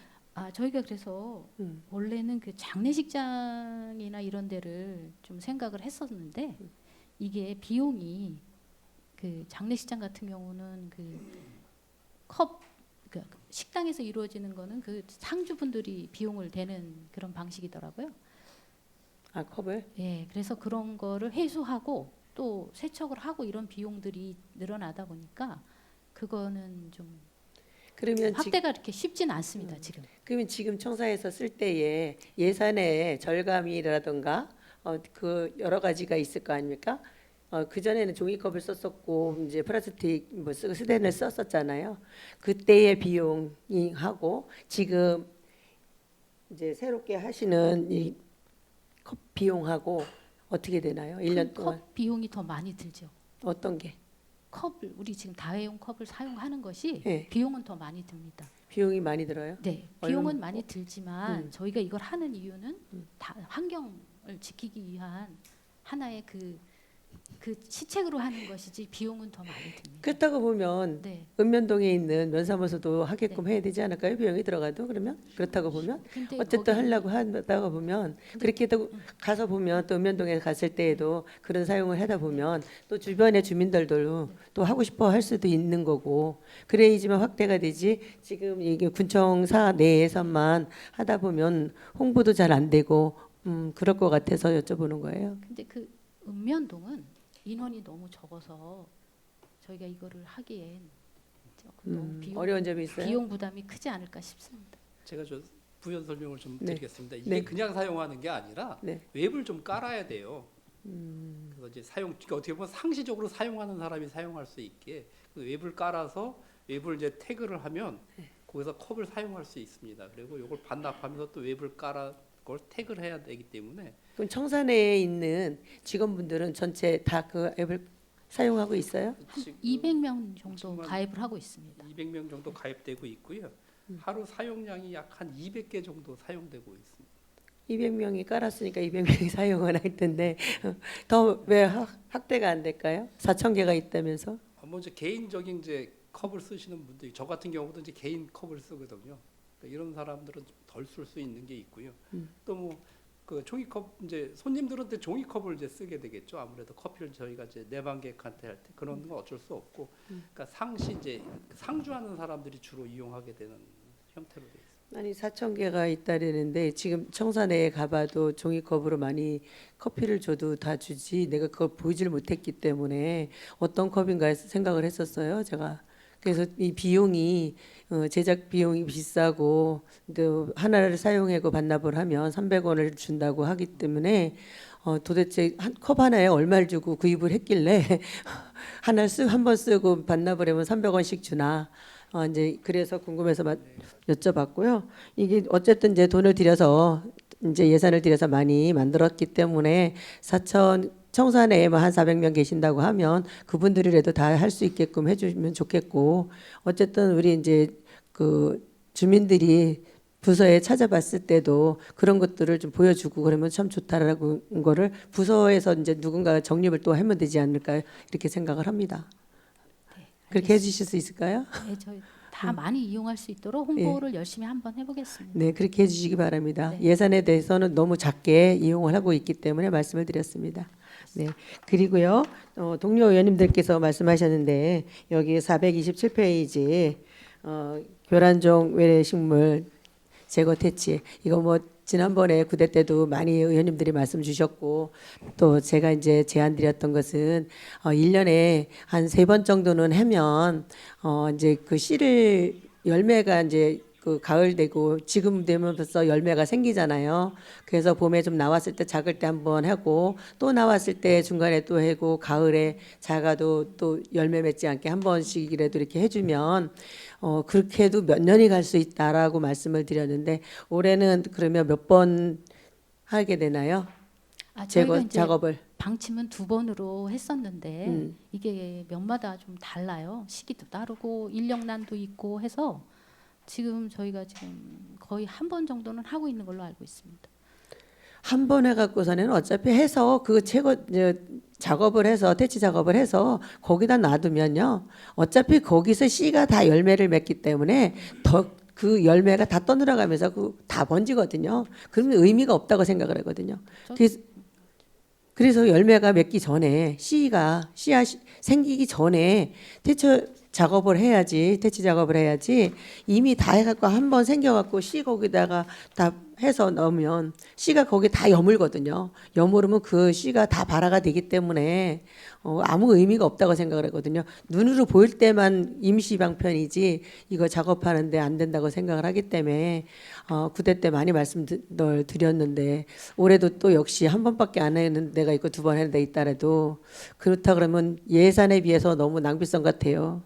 저희가 그래서 원래는 그 장례식장이나 이런 데를 좀 생각을 했었는데 이게 비용이 그 장례식장 같은 경우는 그 식당에서 이루어지는 거는 그 상주분들이 비용을 대는 그런 방식이더라고요. 컵을? 예, 그래서 그런 거를 회수하고 또 세척을 하고 이런 비용들이 늘어나다 보니까 그거는 좀 그러면 확대가 이렇게 쉽지는 않습니다. 지금. 그러면 지금 청사에서 쓸 때에 예산의 절감이라든가 그 여러 가지가 있을 거 아닙니까? 그 전에는 종이컵을 썼었고 이제 플라스틱 뭐 스텐을 썼었잖아요. 그때의 비용이 하고 지금 이제 새롭게 하시는 이 컵 비용하고 어떻게 되나요? 1년 동안 컵 비용이 더 많이 들죠. 어떤 게 컵을 우리 지금 다회용 컵을 사용하는 것이 네. 비용은 더 많이 듭니다. 비용이 많이 들어요? 네, 얼마- 비용은 많이 들지만 저희가 이걸 하는 이유는 다 환경을 지키기 위한 하나의 그 시책으로 하는 것이지 비용은 더 많이 듭니다. 그렇다고 보면 네. 읍면동에 있는 면사무소도 하게끔 해야 되지 않을까요? 비용이 들어가도 그러면 그렇다고 보면 근데 어쨌든 거기- 하려고 하다가 보면 그렇게 또 가서 보면 또 읍면동에 갔을 때에도 그런 사용을 하다 보면 또 주변의 주민들도 또 하고 싶어 할 수도 있는 거고 그래야지만 확대가 되지 지금 이게 군청사 내에서만 하다 보면 홍보도 잘 안 되고 그럴 것 같아서 여쭤보는 거예요. 근데 그 읍면동은 인원이 너무 적어서 저희가 이거를 하기엔 조금 너무 어려운 점이 있어요. 비용 부담이 크지 않을까 싶습니다. 제가 저 부연 설명을 좀 네. 드리겠습니다. 이게 네. 그냥 사용하는 게 아니라 네. 웹을 좀 깔아야 돼요. 그래서 이제 그러니까 어떻게 보면 상시적으로 사용하는 사람이 사용할 수 있게 그 웹을 깔아서 웹을 이제 태그를 하면 거기서 컵을 사용할 수 있습니다. 그리고 이걸 반납하면서 또 웹을 깔아 그걸 태그를 해야 되기 때문에 그럼 청사내에 있는 직원분들은 전체 다 그 앱을 사용하고 있어요? 지금 200명 정도 정말 가입을 하고 있습니다. 200명 정도 가입되고 있고요. 하루 사용량이 약 한 200개 정도 사용되고 있습니다. 200명이 깔았으니까 200명이 사용을 할 텐데 더 왜 확대가 안 될까요? 4천 개가 있다면서? 먼저 개인적인 이제 컵을 쓰시는 분들이 저 같은 경우도 이제 개인 컵을 쓰거든요. 그러니까 이런 사람들은 덜 쓸 수 있는 게 있고요. 또 뭐 그 종이컵 이제 손님들한테 종이컵을 이제 쓰게 되겠죠. 아무래도 커피를 저희가 이제 내방객한테 할 때 그런 건 어쩔 수 없고, 그러니까 상시 이제 상주하는 사람들이 주로 이용하게 되는 형태로 돼 있습니다. 아니 4천 개가 있다는데 지금 청사내에 가봐도 종이컵으로 많이 커피를 줘도 다 주지 내가 그걸 보지를 못했기 때문에 어떤 컵인가 생각을 했었어요. 제가 그래서 이 비용이 제작 비용이 비싸고 또 하나를 사용하고 반납을 하면 300원을 준다고 하기 때문에 도대체 한 컵 하나에 얼마를 주고 구입을 했길래 하나를 한 번 쓰고 반납을 하면 300원씩 주나 이제 그래서 궁금해서 여쭤봤고요. 이게 어쨌든 이제 돈을 들여서 이제 예산을 들여서 많이 만들었기 때문에 4천 청사내에 한 400명 계신다고 하면 그분들이라도 다 할 수 있게끔 해주면 좋겠고 어쨌든 우리 이제 그 주민들이 부서에 찾아봤을 때도 그런 것들을 좀 보여주고 그러면 참 좋다라고 거를 부서에서 이제 누군가 정립을 또 하면 되지 않을까 이렇게 생각을 합니다. 그렇게 해주실 수 있을까요? 네, 저희 다 많이 이용할 수 있도록 홍보를 열심히 한번 해보겠습니다. 네, 그렇게 해주시기 바랍니다. 네. 예산에 대해서는 너무 작게 이용을 하고 있기 때문에 말씀을 드렸습니다. 네, 그리고요 동료 의원님들께서 말씀하셨는데 여기 427페이지 교란종 외래식물 제거 퇴치 이거 뭐 지난번에 구대 때도 많이 의원님들이 말씀 주셨고 또 제가 이제 제안 드렸던 것은 1년에 한 3번 정도는 하면 이제 그 씨를 열매가 이제 그 가을 되고 지금 되면 벌써 열매가 생기잖아요. 그래서 봄에 좀 나왔을 때 작을 때 한번 하고 또 나왔을 때 중간에 또 하고 가을에 작아도 또 열매 맺지 않게 한 번씩이라도 이렇게 해주면 그렇게 해도 몇 년이 갈 수 있다라고 말씀을 드렸는데 올해는 그러면 몇 번 하게 되나요? 저희가 제거 이제 작업을 방침은 2번으로 했었는데 이게 면마다 좀 달라요. 시기도 다르고 인력난도 있고 해서 지금 저희가 지금 거의 한 번 정도는 하고 있는 걸로 알고 있습니다. 한 번 해갖고서는 어차피 해서 그 제거 작업을 해서 퇴치 작업을 해서 거기다 놔두면요 어차피 거기서 씨가 다 열매를 맺기 때문에 더 그 열매가 다 떠들어가면서 그 다 번지거든요. 그러면 의미가 없다고 생각을 하거든요. 그래서 열매가 맺기 전에 씨앗이 생기기 전에 퇴치 작업을 해야지 퇴치 작업을 해야지 이미 다 해갖고 한 번 생겨갖고 씨 거기다가 다 해서 넣으면 씨가 거기 다 여물거든요. 여물으면 그 씨가 다 발화가 되기 때문에 아무 의미가 없다고 생각을 하거든요. 눈으로 보일 때만 임시 방편이지 이거 작업하는데 안 된다고 생각을 하기 때문에 구대 때 많이 말씀을 드렸는데 올해도 또 역시 한 번밖에 안 하는 데가 있고 2번 하는 데 있다라도 그렇다 그러면 예산에 비해서 너무 낭비성 같아요.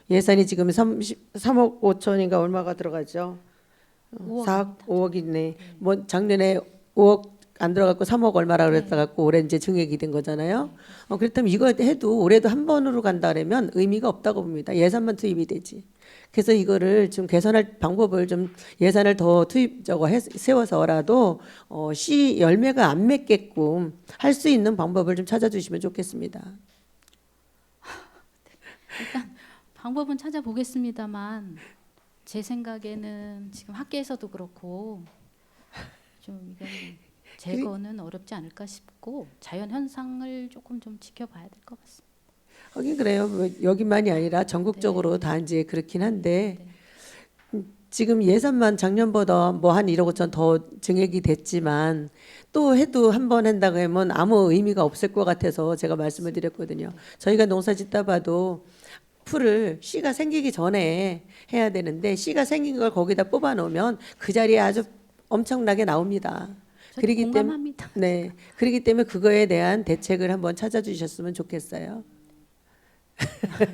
예산이 지금 3억 5천인가 얼마가 들어가죠? 4억 5억이네. 뭐 작년에 5억 안 들어갔고 3억 얼마라 그랬다 갖고 올해 이제 증액이 된 거잖아요. 그렇다면 이거 해도 올해도 한 번으로 간다 그러면 의미가 없다고 봅니다. 예산만 투입이 되지. 그래서 이거를 좀 개선할 방법을 좀 예산을 더 세워서라도 시 열매가 안 맺게끔 할 수 있는 방법을 좀 찾아주시면 좋겠습니다. 일단 방법은 찾아보겠습니다만 제 생각에는 지금 학계에서도 그렇고 좀 이건 제거는 어렵지 않을까 싶고 자연 현상을 조금 좀 지켜봐야 될 것 같습니다. 하긴 그래요. 뭐 여기만이 아니라 전국적으로 다 이제 그렇긴 한데 지금 예산만 작년보다 뭐 한 1억 5천 더 증액이 됐지만 또 해도 한 번 한다고 하면 아무 의미가 없을 것 같아서 제가 말씀을 드렸거든요. 저희가 농사 짓다 봐도 풀을 씨가 생기기 전에 해야 되는데 씨가 생긴 걸 거기다 뽑아 놓으면 그 자리에 아주 엄청나게 나옵니다. 저도 그러기 공감합니다. 네, 그렇기 때문에 그거에 대한 대책을 한번 찾아주셨으면 좋겠어요.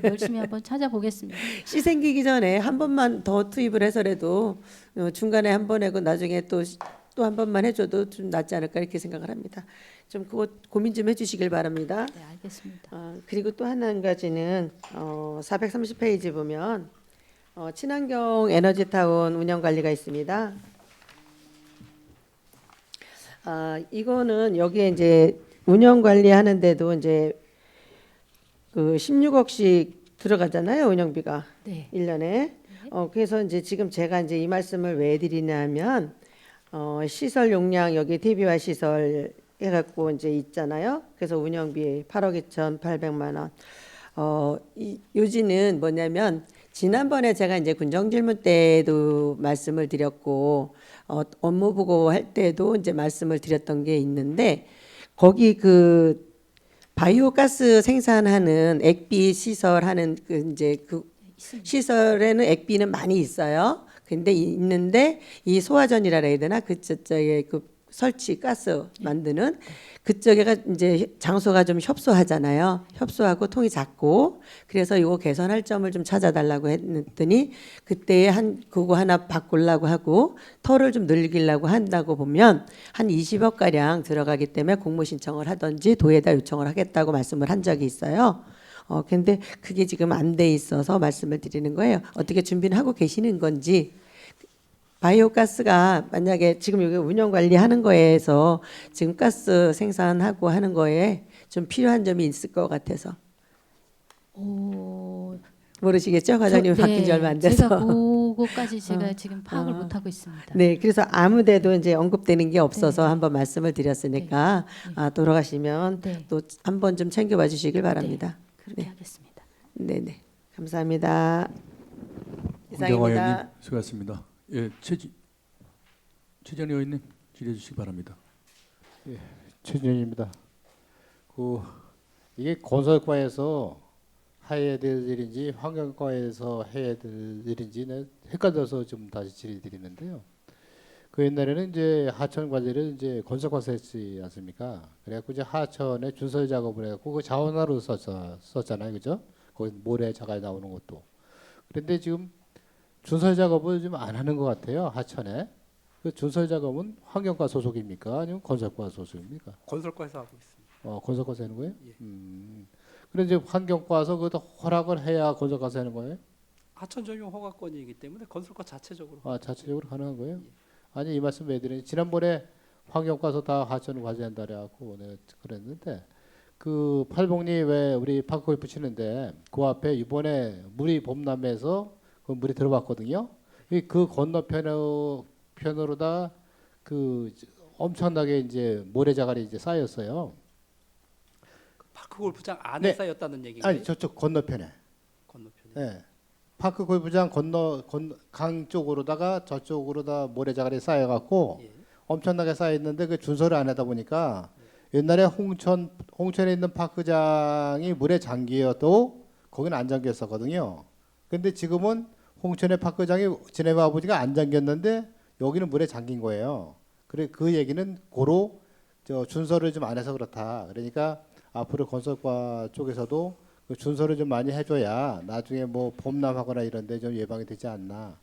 열심히 한번 찾아보겠습니다. 씨 생기기 전에 한 번만 더 투입을 해서라도 중간에 한 번 하고 나중에 또 한 번만 해줘도 좀 낫지 않을까 이렇게 생각을 합니다. 좀 그거 고민 좀 해주시길 바랍니다. 네, 알겠습니다. 그리고 또 한 가지는 430페이지 보면 친환경 에너지타운 운영 관리가 있습니다. 이거는 여기에 이제 운영 관리하는데도 이제 그 16억씩 들어가잖아요, 운영비가. 네. 1년에. 그래서 이제 지금 제가 이제 이 말씀을 왜 드리냐면 시설 용량 여기 TV와 시설 해갖고 이제 있잖아요. 그래서 운영비 8억 2,800만 원. 요지는 뭐냐면 지난번에 제가 이제 군정질문 때도 말씀을 드렸고 업무 보고 할 때도 이제 말씀을 드렸던 게 있는데 거기 그 바이오 가스 생산하는 액비 시설 하는 그 이제 그 시설에는 액비는 많이 있어요. 근데 있는데 이 소화전이라 해야 되나 그쪽에 그 설치 가스 만드는 그쪽에가 이제 장소가 좀 협소하잖아요. 협소하고 통이 작고 그래서 이거 개선할 점을 좀 찾아달라고 했더니 그때 그거 하나 바꾸려고 하고 터를 좀 늘리려고 한다고 보면 한 20억 가량 들어가기 때문에 공모 신청을 하든지 도에다 요청을 하겠다고 말씀을 한 적이 있어요. 근데 그게 지금 안 돼 있어서 말씀을 드리는 거예요. 어떻게 준비는 하고 계시는 건지. 바이오 가스가 만약에 지금 여기 운영 관리하는 거에서 지금 가스 생산하고 하는 거에 좀 필요한 점이 있을 것 같아서. 모르시겠죠? 과장님 바뀐 지 얼마 안 돼서. 제가 그거까지 제가 지금 파악을 못 하고 있습니다. 네, 그래서 아무데도 이제 언급되는 게 없어서 한번 말씀을 드렸으니까 돌아가시면 또 한번 좀 챙겨봐 주시길 바랍니다. 그렇게 하겠습니다. 네, 네, 감사합니다. 홍경화 의원님 이상입니다. 수고하셨습니다. 예, 최재현 의원님 질의해 주시기 바랍니다. 최준입니다. 이게 건설과에서 해야 될 일인지 환경과에서 해야 될 일인지 헷갈려서 좀 다시 질의드리는데요. 그 옛날에는 이제 하천 관리를 이제 건설과에서 했지 않습니까? 그래갖고 이제 하천에 준설 작업을 해갖고 그 자원화로 썼잖아요, 그죠? 거기 모래 자갈 나오는 것도. 그런데 지금 준설 작업을 좀 안 하는 것 같아요, 하천에. 그 준설 작업은 환경과 소속입니까? 아니면 건설과 소속입니까? 건설과에서 하고 있습니다. 건설과에서 하는 거예요? 예. 그래 이제 환경과에서 그것도 허락을 해야 건설과에서 하는 거예요? 하천 전용 허가권이기 때문에 건설과 자체적으로. 자체적으로 가능한 거예요? 아니 이 말씀 왜 드리니 지난번에 환경과에서 다 하천을 과제한다 그래갖고 내가 그랬는데 그 팔봉리 왜 우리 파크골프 치는데 그 앞에 이번에 물이 봄남에서 그 물이 들어왔거든요. 그 건너편으로다 그 엄청나게 이제 모래자갈이 이제 쌓였어요. 파크 골프장 안에 네. 쌓였다는 얘기인가요? 아니 저쪽 건너편에. 건너편에. 네. 파크 골프장 강 쪽으로다가 저쪽으로다 모래자갈이 쌓여갖고 예. 엄청나게 쌓여있는데 그 준설을 안 하다 보니까 옛날에 홍천에 있는 파크장이 물에 잠기어도 거기는 안 잠겼었거든요. 근데 지금은 홍천의 파크장이 지네마 아버지가 안 잠겼는데 여기는 물에 잠긴 거예요. 그래 그 얘기는 고로 준설을 좀 안 해서 그렇다. 그러니까 앞으로 건설과 쪽에서도 그 준설을 좀 많이 해줘야 나중에 뭐 봄남하거나 이런데 좀 예방이 되지 않나.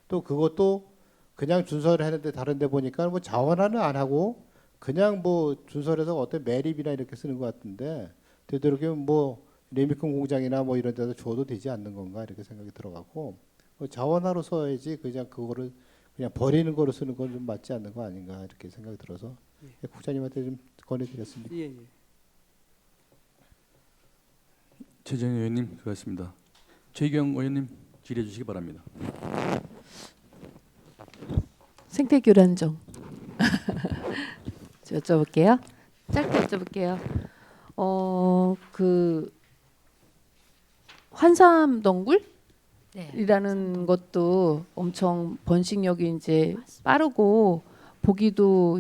또 그것도 그냥 준설을 했는데 다른데 보니까 뭐 자원화는 안 하고 그냥 뭐 준설에서 어떤 매립이나 이렇게 쓰는 것 같은데 되도록이면 뭐 레미콘 공장이나 뭐 이런 데서 줘도 되지 않는 건가 이렇게 생각이 들어가고 자원화로 써야지 그냥 그거를 그냥 버리는 거로 쓰는 건 좀 맞지 않는 거 아닌가 이렇게 생각이 들어서 국장님한테 좀 권해드렸습니다. 예, 예. 최재형 의원님 수고하셨습니다. 최희경 의원님 질의해 주시기 바랍니다. 생태교란종 여쭤볼게요. 짧게 여쭤볼게요. 그 환삼덩굴이라는 네. 것도 엄청 번식력이 이제 빠르고 보기도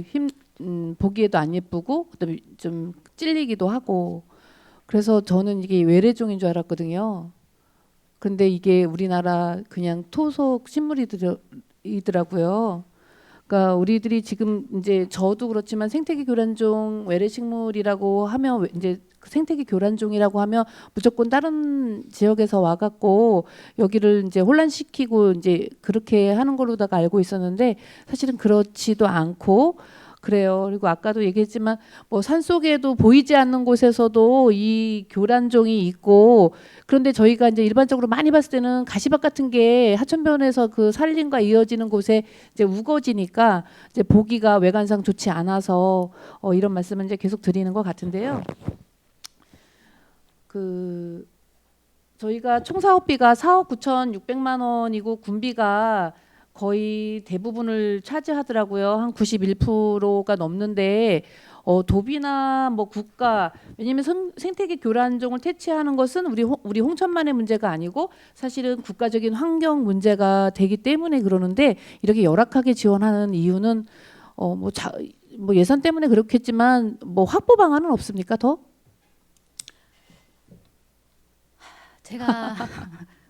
보기에도 안 예쁘고 그다음에 좀 찔리기도 하고 그래서 저는 이게 외래종인 줄 알았거든요. 근데 이게 우리나라 그냥 토속 식물이더라고요. 그러니까 우리들이 지금 이제 저도 그렇지만 생태계 교란종 외래식물이라고 하면 이제 생태계 교란종이라고 하면 무조건 다른 지역에서 와갖고 여기를 이제 혼란시키고 이제 그렇게 하는 걸로다가 알고 있었는데 사실은 그렇지도 않고 그래요. 그리고 아까도 얘기했지만 뭐 산속에도 보이지 않는 곳에서도 이 교란종이 있고 그런데 저희가 이제 일반적으로 많이 봤을 때는 가시밭 같은 게 하천변에서 그 산림과 이어지는 곳에 이제 우거지니까 이제 보기가 외관상 좋지 않아서 이런 말씀을 이제 계속 드리는 것 같은데요. 그 저희가 총 사업비가 4억 9,600만 원이고 군비가 거의 대부분을 차지하더라고요. 한 91%가 넘는데 도비나 뭐 국가 왜냐하면 생태계 교란종을 퇴치하는 것은 우리 홍천만의 문제가 아니고 사실은 국가적인 환경 문제가 되기 때문에 그러는데 이렇게 열악하게 지원하는 이유는 뭐 예산 때문에 그렇겠지만 뭐 확보 방안은 없습니까 더? 제가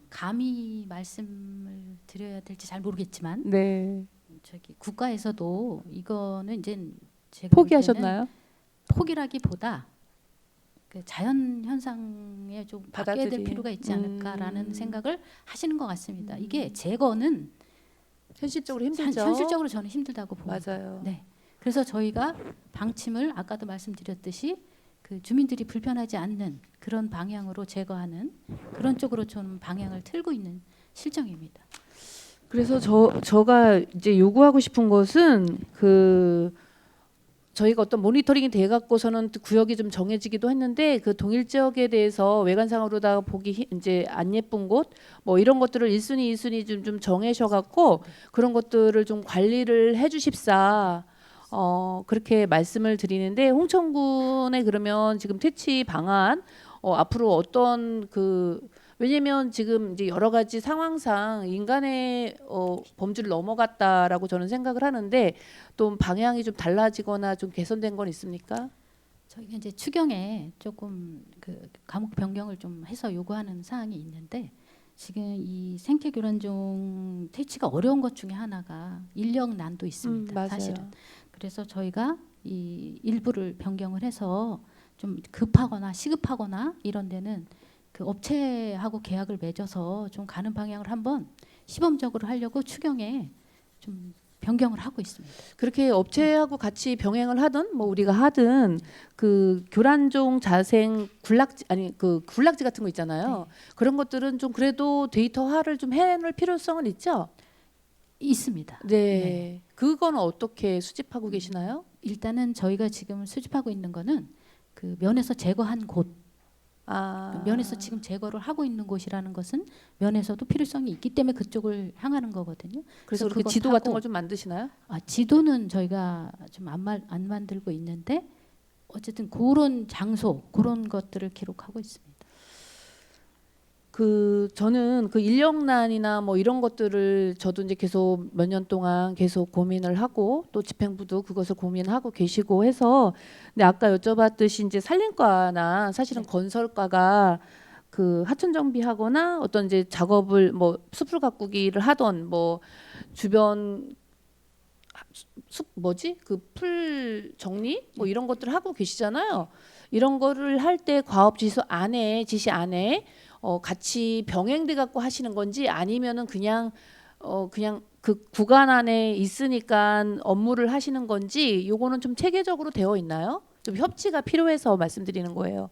감히 말씀을 드려야 될지 잘 모르겠지만 네. 저기 국가에서도 이거는 이제 제가 볼 때는 포기하셨나요? 포기라기보다 그 자연 현상에 좀 바뀌어야 될 받아들이. 필요가 있지 않을까라는 생각을 하시는 것 같습니다. 이게 제거는 현실적으로 힘들죠. 현실적으로 저는 힘들다고 봅니다. 맞아요. 네. 그래서 저희가 방침을 아까도 말씀드렸듯이 그 주민들이 불편하지 않는 그런 방향으로 제거하는 그런 쪽으로 좀 방향을 틀고 있는 실정입니다. 그래서 저가 이제 요구하고 싶은 것은 그 저희가 어떤 모니터링이 돼 갖고서는 구역이 좀 정해지기도 했는데 그 동일 지역에 대해서 외관상으로다가 보기 이제 안 예쁜 곳 뭐 이런 것들을 1순위, 2순위 좀 정해셔 갖고 그런 것들을 좀 관리를 해 주십사. 그렇게 말씀을 드리는데 홍천군에 그러면 지금 퇴치 방안 앞으로 어떤 왜냐면 지금 이제 여러 가지 상황상 인간의 범주를 넘어갔다라고 저는 생각을 하는데 또 방향이 좀 달라지거나 좀 개선된 건 있습니까? 저희가 이제 추경에 조금 그 과목 변경을 좀 해서 요구하는 사항이 있는데 지금 이 생태교란종 퇴치가 어려운 것 중에 하나가 인력난도 있습니다. 맞아요. 사실은. 그래서 저희가 이 일부를 변경을 해서 좀 급하거나 시급하거나 이런 데는 그 업체하고 계약을 맺어서 좀 가는 방향을 한번 시범적으로 하려고 추경에 좀 변경을 하고 있습니다. 그렇게 업체하고 같이 병행을 하든 뭐 우리가 하든 그 교란종 자생 굴락지 같은 거 있잖아요. 그런 것들은 좀 그래도 데이터화를 좀 해놓을 필요성은 있죠. 있습니다. 네. 그거는 어떻게 수집하고 계시나요? 일단은 저희가 지금 수집하고 있는 거는 그 면에서 제거한 곳, 면에서 지금 제거를 하고 있는 곳이라는 것은 면에서도 필요성이 있기 때문에 그쪽을 향하는 거거든요. 그래서 그렇게 그것 지도 같은 하고, 걸 좀 만드시나요? 지도는 저희가 좀 안 만들고 있는데 어쨌든 그런 장소, 그런 것들을 기록하고 있습니다. 저는 그 인력난이나 뭐 이런 것들을 저도 이제 계속 몇 년 동안 계속 고민을 하고 또 집행부도 그것을 고민하고 계시고 해서 근데 아까 여쭤봤듯이 이제 산림과나 사실은 건설과가 그 하천 정비하거나 어떤 이제 작업을 뭐 숲을 가꾸기를 하던 뭐 주변 그 풀 정리 뭐 이런 것들을 하고 계시잖아요. 이런 거를 할 때 과업 지시 안에 같이 병행돼 갖고 하시는 건지 아니면은 그냥 그 구간 안에 있으니까 업무를 하시는 건지 요거는 좀 체계적으로 되어 있나요? 좀 협치가 필요해서 말씀드리는 거예요.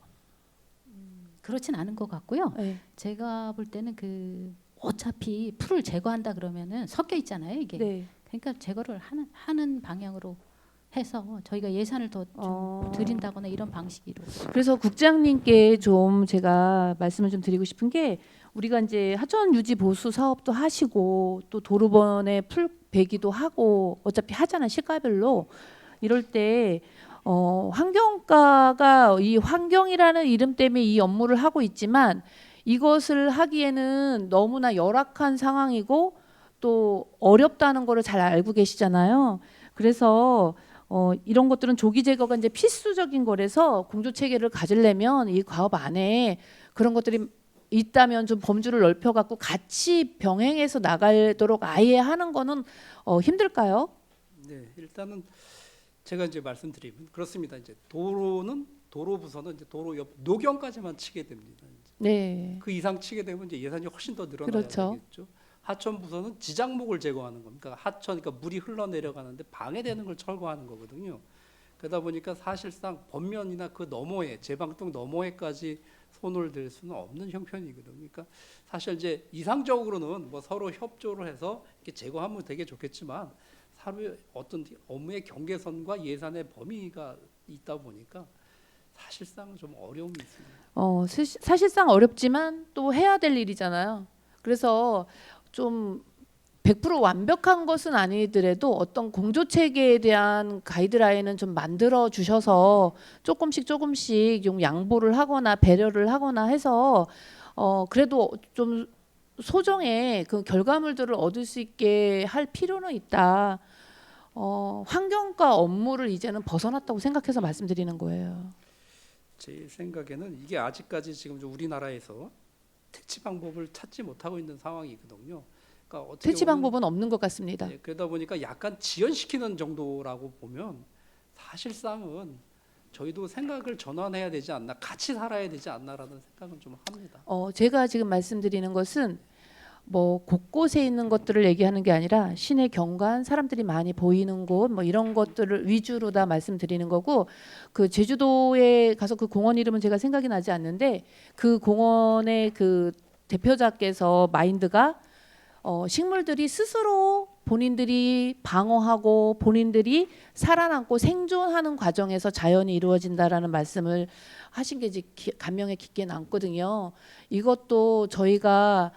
그렇진 않은 것 같고요. 네. 제가 볼 때는 그 어차피 풀을 제거한다 그러면은 섞여 있잖아요, 이게. 네. 그러니까 제거를 하는 방향으로 해서 저희가 예산을 더 좀 드린다거나 이런 방식으로. 그래서 국장님께 좀 제가 말씀을 좀 드리고 싶은 게 우리가 이제 하천 유지 보수 사업도 하시고 또 도로변에 풀 베기도 하고 어차피 하잖아 시가별로 이럴 때 환경과가 이 환경이라는 이름 때문에 이 업무를 하고 있지만 이것을 하기에는 너무나 열악한 상황이고 또 어렵다는 거를 잘 알고 계시잖아요. 그래서 이런 것들은 조기 제거가 이제 필수적인 거라서 공조 체계를 가지려면 이 과업 안에 그런 것들이 있다면 좀 범주를 넓혀 갖고 같이 병행해서 나가도록 아예 하는 거는 힘들까요? 네, 일단은 제가 이제 말씀드리면 그렇습니다. 이제 도로는 도로 부서는 이제 도로 옆 노경까지만 치게 됩니다. 이제. 네. 그 이상 치게 되면 이제 예산이 훨씬 더 늘어나야 그렇죠. 되겠죠. 하천 부서는 지장목을 제거하는 겁니다. 그러니까 하천, 그러니까 물이 흘러내려가는데 방해되는 걸 철거하는 거거든요. 그러다 보니까 사실상 범면이나 그 너머에 제방tung 너머에까지 손을 댈 수는 없는 형편이거든요. 그러니까 사실 이제 이상적으로는 뭐 서로 협조를 해서 이렇게 제거하면 되게 좋겠지만 사회 어떤 업무의 경계선과 예산의 범위가 있다 보니까 사실상 좀 어려움이 있습니다. 사실상 어렵지만 또 해야 될 일이잖아요. 그래서 좀 100% 완벽한 것은 아니더라도 어떤 공조 체계에 대한 가이드라인은 좀 만들어 주셔서 조금씩 좀 양보를 하거나 배려를 하거나 해서 그래도 좀 소정의 그 결과물들을 얻을 수 있게 할 필요는 있다. 환경과 업무를 이제는 벗어났다고 생각해서 말씀드리는 거예요. 제 생각에는 이게 아직까지 지금 우리나라에서 퇴치 방법을 찾지 못하고 있는 상황이거든요. 그러니까 어떻게 퇴치 보면, 방법은 없는 것 같습니다. 네, 그러다 보니까 약간 지연시키는 정도라고 보면 사실상은 저희도 생각을 전환해야 되지 않나, 같이 살아야 되지 않나라는 생각은 좀 합니다. 제가 지금 말씀드리는 것은 뭐 곳곳에 있는 것들을 얘기하는 게 아니라 시내 경관 사람들이 많이 보이는 곳 뭐 이런 것들을 위주로 다 말씀드리는 거고 그 제주도에 가서 그 공원 이름은 제가 생각이 나지 않는데 그 공원의 그 대표자께서 마인드가 식물들이 스스로 본인들이 방어하고 본인들이 살아남고 생존하는 과정에서 자연이 이루어진다라는 말씀을 하신 게 이제 감명에 깊게 남거든요. 이것도 저희가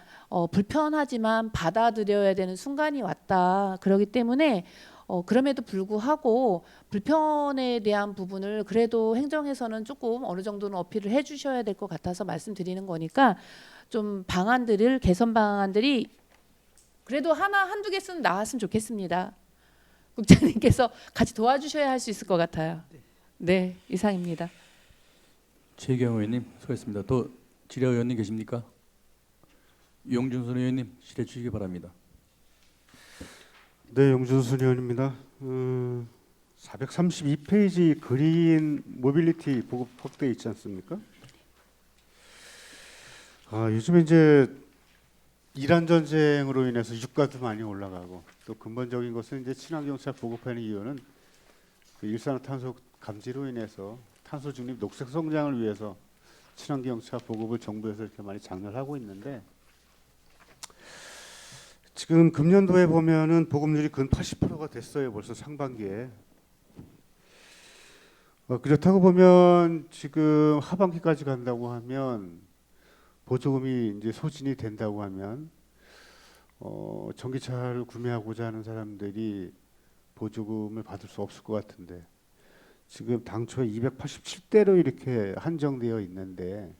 불편하지만 받아들여야 되는 순간이 왔다. 그렇기 때문에 그럼에도 불구하고 불편에 대한 부분을 그래도 행정에서는 조금 어느 정도는 어필을 해주셔야 될 것 같아서 말씀드리는 거니까 좀 방안들을 개선 방안들이 그래도 한두 개씩은 나왔으면 좋겠습니다. 국장님께서 같이 도와주셔야 할 수 있을 것 같아요. 네, 이상입니다. 최경 의원님 수고했습니다. 또 지뢰 의원님 계십니까? 용준순 의원님 실해 주시기 바랍니다. 네, 용준순 의원입니다. 432페이지 그린 모빌리티 보급 확대 있지 않습니까? 요즘에 이제 이란 전쟁으로 인해서 유가도 많이 올라가고 또 근본적인 것은 이제 친환경차 보급하는 이유는 그 일산화탄소 감지로 인해서 탄소 중립 녹색 성장을 위해서 친환경차 보급을 정부에서 이렇게 많이 장려를 하고 있는데 지금 금년도에 보면은 보급률이 근 80%가 됐어요. 벌써 상반기에. 그렇다고 보면 지금 하반기까지 간다고 하면 보조금이 이제 소진이 된다고 하면 전기차를 구매하고자 하는 사람들이 보조금을 받을 수 없을 것 같은데 지금 당초에 287대로 이렇게 한정되어 있는데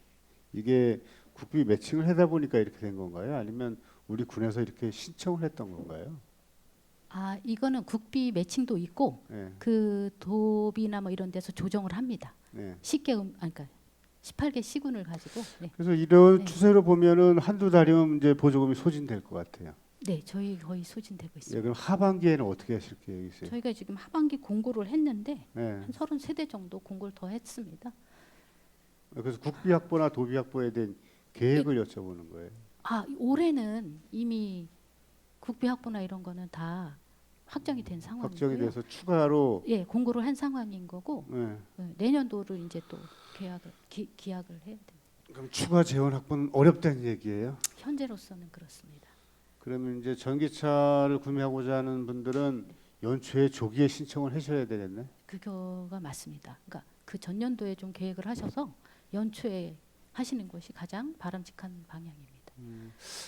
이게 국비 매칭을 하다 보니까 이렇게 된 건가요? 아니면 우리 군에서 이렇게 신청을 했던 건가요? 이거는 국비 매칭도 있고 네. 그 도비나 뭐 이런 데서 조정을 합니다. 네. 18개 시군을 가지고. 네. 그래서 이런 네. 추세로 보면은 한두 달이면 이제 보조금이 소진될 것 같아요. 네, 저희 거의 소진되고 예, 있습니다. 그럼 하반기에는 어떻게 하실 계획이세요? 저희가 지금 하반기 공고를 했는데 네. 한 33대 정도 공고를 더 했습니다. 그래서 국비 확보나 도비 확보에 대한 계획을 여쭤보는 거예요. 올해는 이미 국비 확보나 이런 거는 다 확정이 된 상황이고요. 확정이 돼서 추가로 예, 공고를 한 상황인 거고 예. 내년도를 이제 또 기약을 해야 됩니다. 그럼 추가 재원 확보는 어렵다는 얘기예요? 현재로서는 그렇습니다. 그러면 이제 전기차를 구매하고자 하는 분들은 연초에 조기에 신청을 하셔야 되겠네. 그거가 맞습니다. 그러니까 그 전년도에 좀 계획을 하셔서 연초에 하시는 것이 가장 바람직한 방향입니다.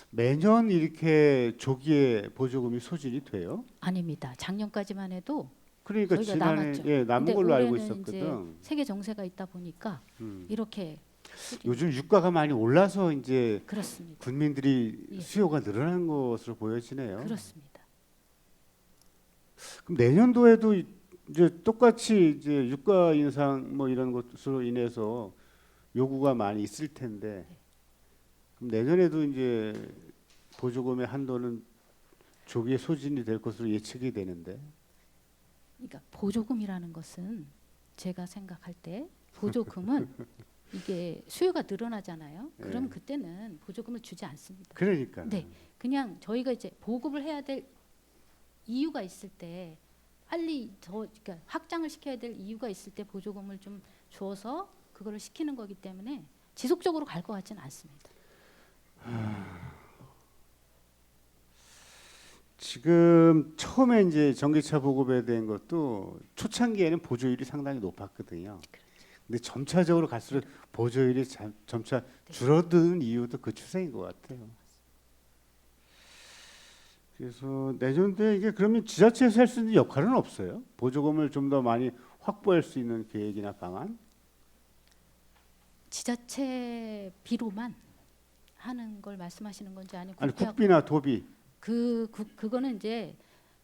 매년 이렇게 조기에 보조금이 소진이 돼요? 아닙니다. 작년까지만 해도 그러니까 저희가 지난해 남았죠. 예, 남은 근데 걸로 알고 올해는 있었거든. 이제 세계 정세가 있다 보니까 이렇게 요즘 유가가 많이 올라서 이제 그렇습니다. 국민들이 예. 수요가 늘어난 것으로 보여지네요. 그렇습니다. 그럼 내년도에도 이제 똑같이 이제 유가 인상 뭐 이런 것으로 인해서 요구가 많이 있을 텐데 그럼 내년에도 이제 보조금의 한도는 조기에 소진이 될 것으로 예측이 되는데 그러니까 보조금이라는 것은 제가 생각할 때 보조금은 이게 수요가 늘어나잖아요. 그럼 예. 그때는 보조금을 주지 않습니다. 그러니까 네, 그냥 저희가 이제 보급을 해야 될 이유가 있을 때 빨리 그러니까 확장을 시켜야 될 이유가 있을 때 보조금을 좀 주어서 그거를 시키는 거기 때문에 지속적으로 갈 것 같지는 않습니다. 지금 처음에 이제 전기차 보급에 대한 것도 초창기에는 보조율이 상당히 높았거든요. 근데 점차적으로 갈수록 보조율이 점차 줄어드는 이유도 그 추세인 것 같아요. 그래서 내년도에 이게 그러면 지자체에서 할 수 있는 역할은 없어요? 보조금을 좀 더 많이 확보할 수 있는 계획이나 방안? 지자체 비로만 하는 걸 말씀하시는 건지 아니면 아니 국회하고 국비나 도비. 그거는 이제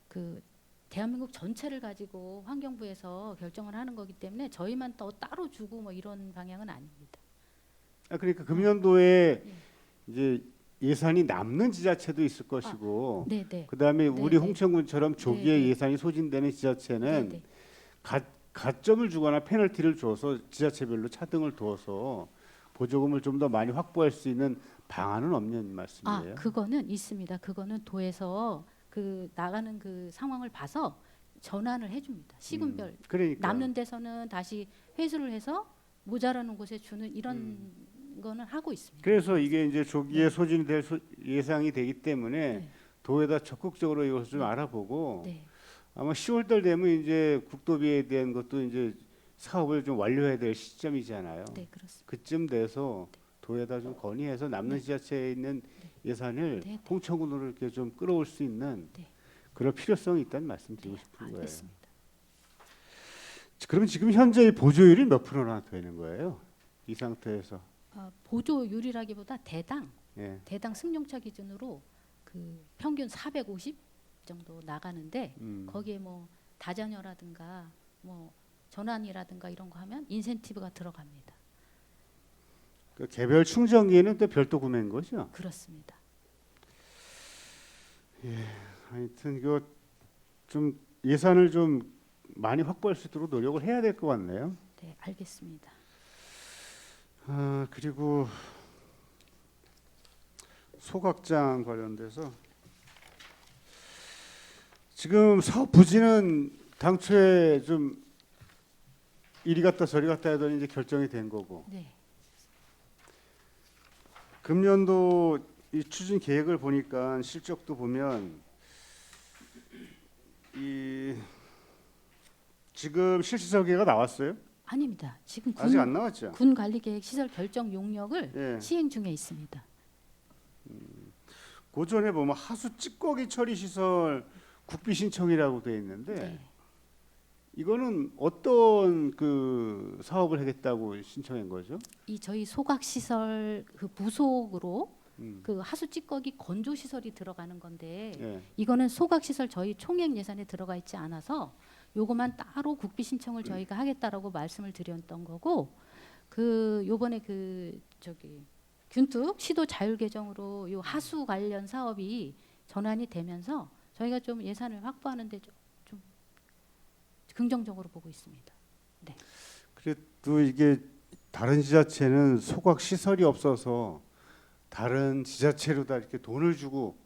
그 대한민국 전체를 가지고 환경부에서 결정을 하는 거기 때문에 저희만 또 따로 주고 뭐 이런 방향은 아닙니다. 그러니까 금년도에 예. 이제 예산이 남는 지자체도 있을 것이고 네네. 그다음에 우리 네네. 홍천군처럼 조기에 네네. 예산이 소진되는 지자체는 네네. 가점을 주거나 페널티를 줘서 지자체별로 차등을 두어서 보조금을 좀 더 많이 확보할 수 있는 방안은 없는 말씀이에요. 그거는 있습니다. 그거는 도에서 그 나가는 그 상황을 봐서 전환을 해줍니다. 시군별 그러니까 남는 데서는 다시 회수를 해서 모자라는 곳에 주는 이런 거는 하고 있습니다. 그래서 이게 이제 조기에 네. 소진이 될 예상이 되기 때문에 네. 도에다 적극적으로 이것을 좀 알아보고 네. 아마 10월달 되면 이제 국도비에 대한 것도 이제 사업을 좀 완료해야 될 시점이잖아요. 네, 그렇습니다. 그쯤 돼서 도에다 좀 건의해서 남는 지자체에 있는 예산을 네. 홍천군으로 이렇게 좀 끌어올 수 있는 네. 그럴 필요성이 있다는 말씀드리고 싶은 거예요. 알겠습니다. 그러면 지금 현재 이 보조율이 몇 프로나 되는 거예요? 이 상태에서. 보조율이라기보다 대당 예. 승용차 기준으로 그 평균 450 정도 나가는데 거기에 뭐 다자녀라든가 뭐 전환이라든가 이런 거 하면 인센티브가 들어갑니다. 그 개별 충전기에는 또 별도 구매인 거죠? 그렇습니다. 하여튼 이거 좀 예산을 좀 많이 확보할 수 있도록 노력을 해야 될 것 같네요. 네, 알겠습니다. 그리고 소각장 관련돼서 지금 사업 부지는 당초에 좀 이리 갔다 저리 갔다 하더니 이제 결정이 된 거고 네. 금년도 이 추진 계획을 보니까 실적도 보면 이 지금 실시 설계가 나왔어요? 아닙니다. 지금 아직 안 나왔죠? 군 관리 계획 시설 결정 용역을 예. 시행 중에 있습니다. 고전에 보면 하수 찌꺼기 처리 시설 국비 신청이라고 되어 있는데 네. 이거는 어떤 그 사업을 하겠다고 신청한 거죠? 이 저희 소각 시설 그 부속으로 음. 그 하수 찌꺼기 건조 시설이 들어가는 건데 예. 이거는 소각 시설 저희 총액 예산에 들어가 있지 않아서 요거만 따로 국비 신청을 저희가 하겠다라고 말씀을 드렸던 거고 그 요번에 그 저기 균특 시도 자율 개정으로 요 하수 관련 사업이 전환이 되면서 저희가 좀 예산을 확보하는데 좀 긍정적으로 보고 있습니다. 네. 그래도 이게 다른 지자체는 소각 시설이 없어서 다른 지자체로 다 이렇게 돈을 주고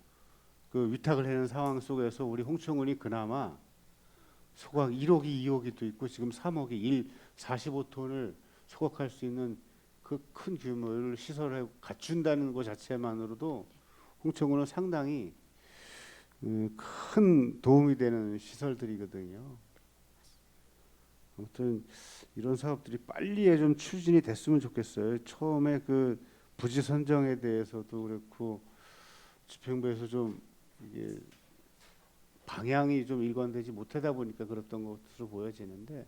그 위탁을 하는 상황 속에서 우리 홍천군이 그나마 소각 1호기, 2호기도 있고 지금 3호기 45톤을 소각할 수 있는 그 큰 규모를 시설을 갖춘다는 것 자체만으로도 홍천군은 상당히 큰 도움이 되는 시설들이거든요. 아무튼 이런 사업들이 빨리 좀 추진이 됐으면 좋겠어요. 처음에 그 부지 선정에 대해서도 그렇고 집행부에서 좀 이게 방향이 좀 일관되지 못하다 보니까 그랬던 것으로 보여지는데,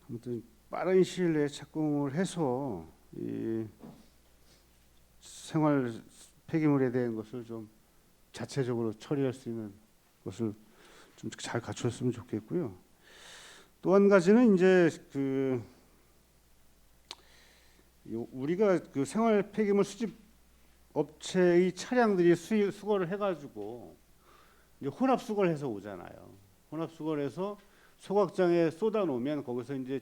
아무튼 빠른 시일 내에 착공을 해서 이 생활 폐기물에 대한 것을 좀 자체적으로 처리할 수 있는 것을 좀 잘 갖추었으면 좋겠고요. 또 한 가지는 이제 그 우리가 그 생활 폐기물 수집 업체의 차량들이 수거를 해가지고 이제 혼합 수거를 해서 오잖아요. 혼합 수거를 해서 소각장에 쏟아 놓으면 거기서 이제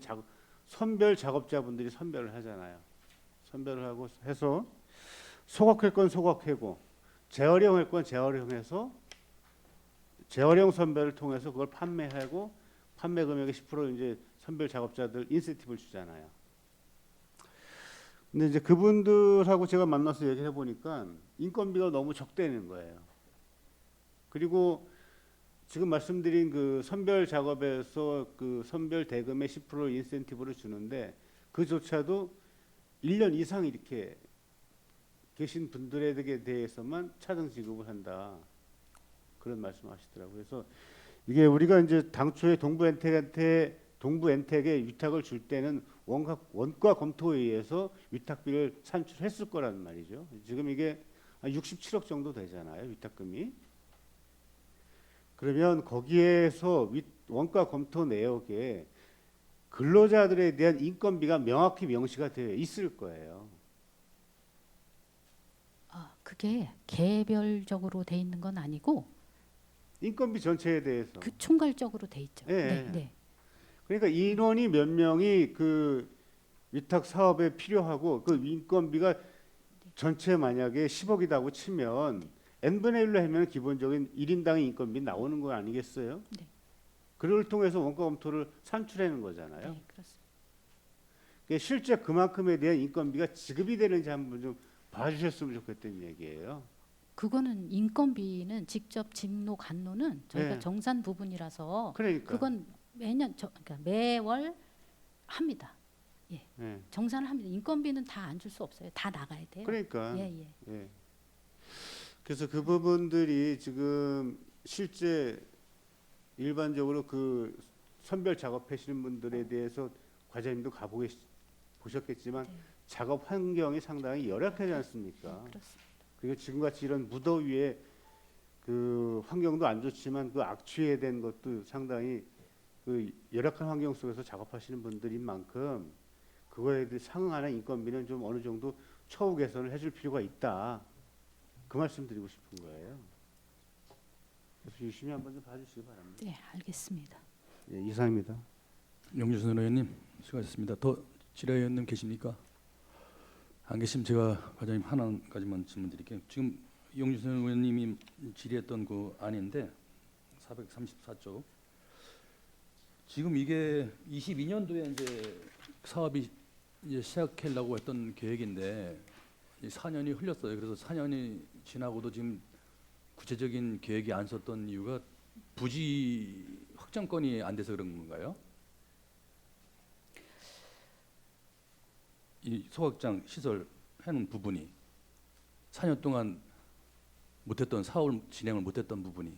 선별 작업자분들이 선별을 하잖아요. 선별을 하고 해서 소각할 건 소각하고 재활용할 건 재활용해서 재활용 선별을 통해서 그걸 판매하고 판매 금액의 10% 이제 선별 작업자들 인센티브를 주잖아요. 근데 이제 그분들하고 제가 만나서 얘기해 보니까 인건비가 너무 적대는 거예요. 그리고 지금 말씀드린 그 선별 작업에서 그 선별 대금의 10% 인센티브를 주는데 그조차도 1년 이상 이렇게 계신 분들에게 대해서만 차등 지급을 한다. 그런 말씀하시더라고요. 그래서 이게 우리가 이제 당초에 동부엔텍에 위탁을 줄 때는 원가 검토에 의해서 위탁비를 산출했을 거란 말이죠. 지금 이게 한 67억 정도 되잖아요, 위탁금이. 그러면 거기에서 원가 검토 내역에 근로자들에 대한 인건비가 명확히 명시가 되어 있을 거예요. 그게 개별적으로 돼 있는 건 아니고 인건비 전체에 대해서. 그 총괄적으로 돼 있죠. 네. 네. 그러니까 인원이 몇 명이 그 위탁 사업에 필요하고 그 인건비가 전체 만약에 10억이라고 치면 n분의 1로 하면 기본적인 1인당의 인건비 나오는 거 아니겠어요? 네. 그걸 통해서 원가 검토를 산출하는 거잖아요. 네, 그렇습니다. 그러니까 실제 그만큼에 대한 인건비가 지급이 되는지 한번 좀 봐주셨으면 좋겠다는 얘기예요. 그거는 인건비는 직접 직로 간로는 저희가 네. 정산 부분이라서 그러니까. 그건 그러니까 매월 합니다. 네. 정산을 합니다. 인건비는 다 안 줄 수 없어요. 다 나가야 돼요. 그러니까. 예. 예. 그래서 그 부분들이 지금 실제 일반적으로 그 선별 작업하시는 분들에 대해서 과장님도 보셨겠지만 네. 작업 환경이 상당히 열악하지 않습니까? 그렇습니다. 그리고 지금같이 이런 무더위에 그 환경도 안 좋지만 그 악취에 대한 것도 상당히 그 열악한 환경 속에서 작업하시는 분들인 만큼 그거에 대해 상응하는 인건비는 좀 어느 정도 처우 개선을 해줄 필요가 있다. 그 말씀 드리고 싶은 거예요. 그래서 유심히 한번 좀 봐주시기 바랍니다. 네, 알겠습니다. 예, 이상입니다. 영주선 의원님 수고하셨습니다. 더 지라 의원님 계십니까? 안 계시면 제가 과장님 하나 가지만 질문 드릴게요. 지금 영주선 의원님이 질의했던 그 안인데 434쪽. 지금 이게 22년도에 이제 사업이 이제 시작하려고 했던 계획인데 4년이 흘렸어요. 그래서 4년이 지나고도 지금 구체적인 계획이 안 섰던 이유가 부지 확정권이 안 돼서 그런 건가요? 이 소각장 시설 해놓은 부분이 4년 동안 못했던 사업을 진행을 못했던 부분이.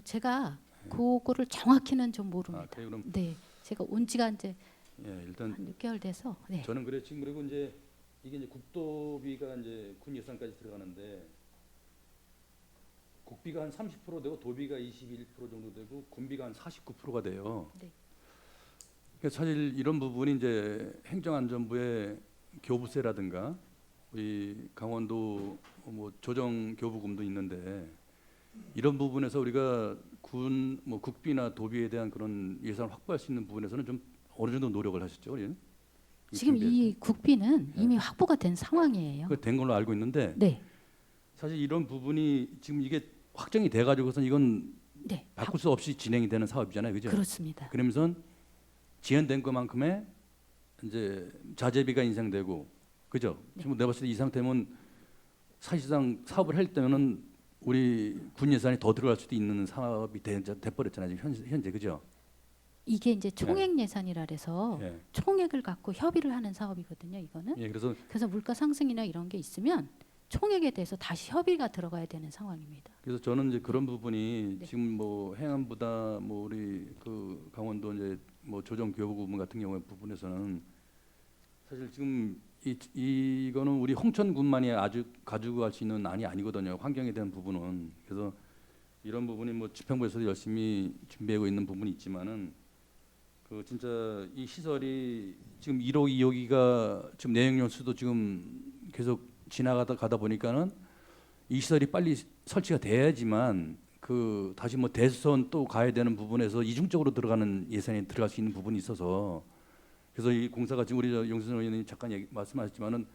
제가 그거를 정확히는 좀 모릅니다. 그래요? 그럼 네, 제가 온 지가 이제 일단 한 6개월 돼서. 네. 저는 그래 지금 그리고 이제 이게 이제 국도비가 이제 군 예산까지 들어가는데 국비가 한 30% 되고 도비가 21% 정도 되고 군비가 한 49%가 돼요. 네. 그러니까 사실 이런 부분이 이제 행정안전부의 교부세라든가 이 강원도 뭐 조정 교부금도 있는데 이런 부분에서 우리가 군 뭐 국비나 도비에 대한 그런 예산을 확보할 수 있는 부분에서는 좀 어느 정도 노력을 하셨죠, 우리는? 지금 이 국비는 네. 이미 확보가 된 상황이에요. 그된 걸로 알고 있는데 네. 사실 이런 부분이 지금 이게 확정이 돼 가지고선 이건 네, 바꿀 수 없이 진행이 되는 사업이잖아요. 그죠? 그렇습니다. 그러면서 지연된 것만큼의 이제 자재비가 인상되고 그죠? 지금 내가 봤을 때 이 상태면 사실상 사업을 할 때면은 우리 군 예산이 더 들어갈 수도 있는 사업이 돼버렸잖아요. 지금 현재 그죠? 이게 이제 총액 예산이라 해서 예. 총액을 갖고 협의를 하는 사업이거든요. 이거는. 예, 그래서 물가 상승이나 이런 게 있으면 총액에 대해서 다시 협의가 들어가야 되는 상황입니다. 그래서 저는 이제 그런 부분이 네. 지금 뭐 해안부다 뭐 우리 그 강원도 이제 뭐 조정교부분 같은 경우에 부분에서는 사실 지금 이거는 우리 홍천군만이 아주 가지고 갈 수 있는 안이 아니거든요. 환경에 대한 부분은. 그래서 이런 부분이 뭐 집행부에서도 열심히 준비하고 있는 부분이 있지만은 그 진짜 이 시설이 지금 1호 2호기가 지금 내역연수도 지금 계속 가다 보니까는 이 시설이 빨리 설치가 돼야지만 그 다시 뭐 대수선 또 가야 되는 부분에서 이중적으로 들어가는 예산이 들어갈 수 있는 부분이 있어서 그래서 이 공사가 지금 우리 용선 의원님 잠깐 말씀하셨지만은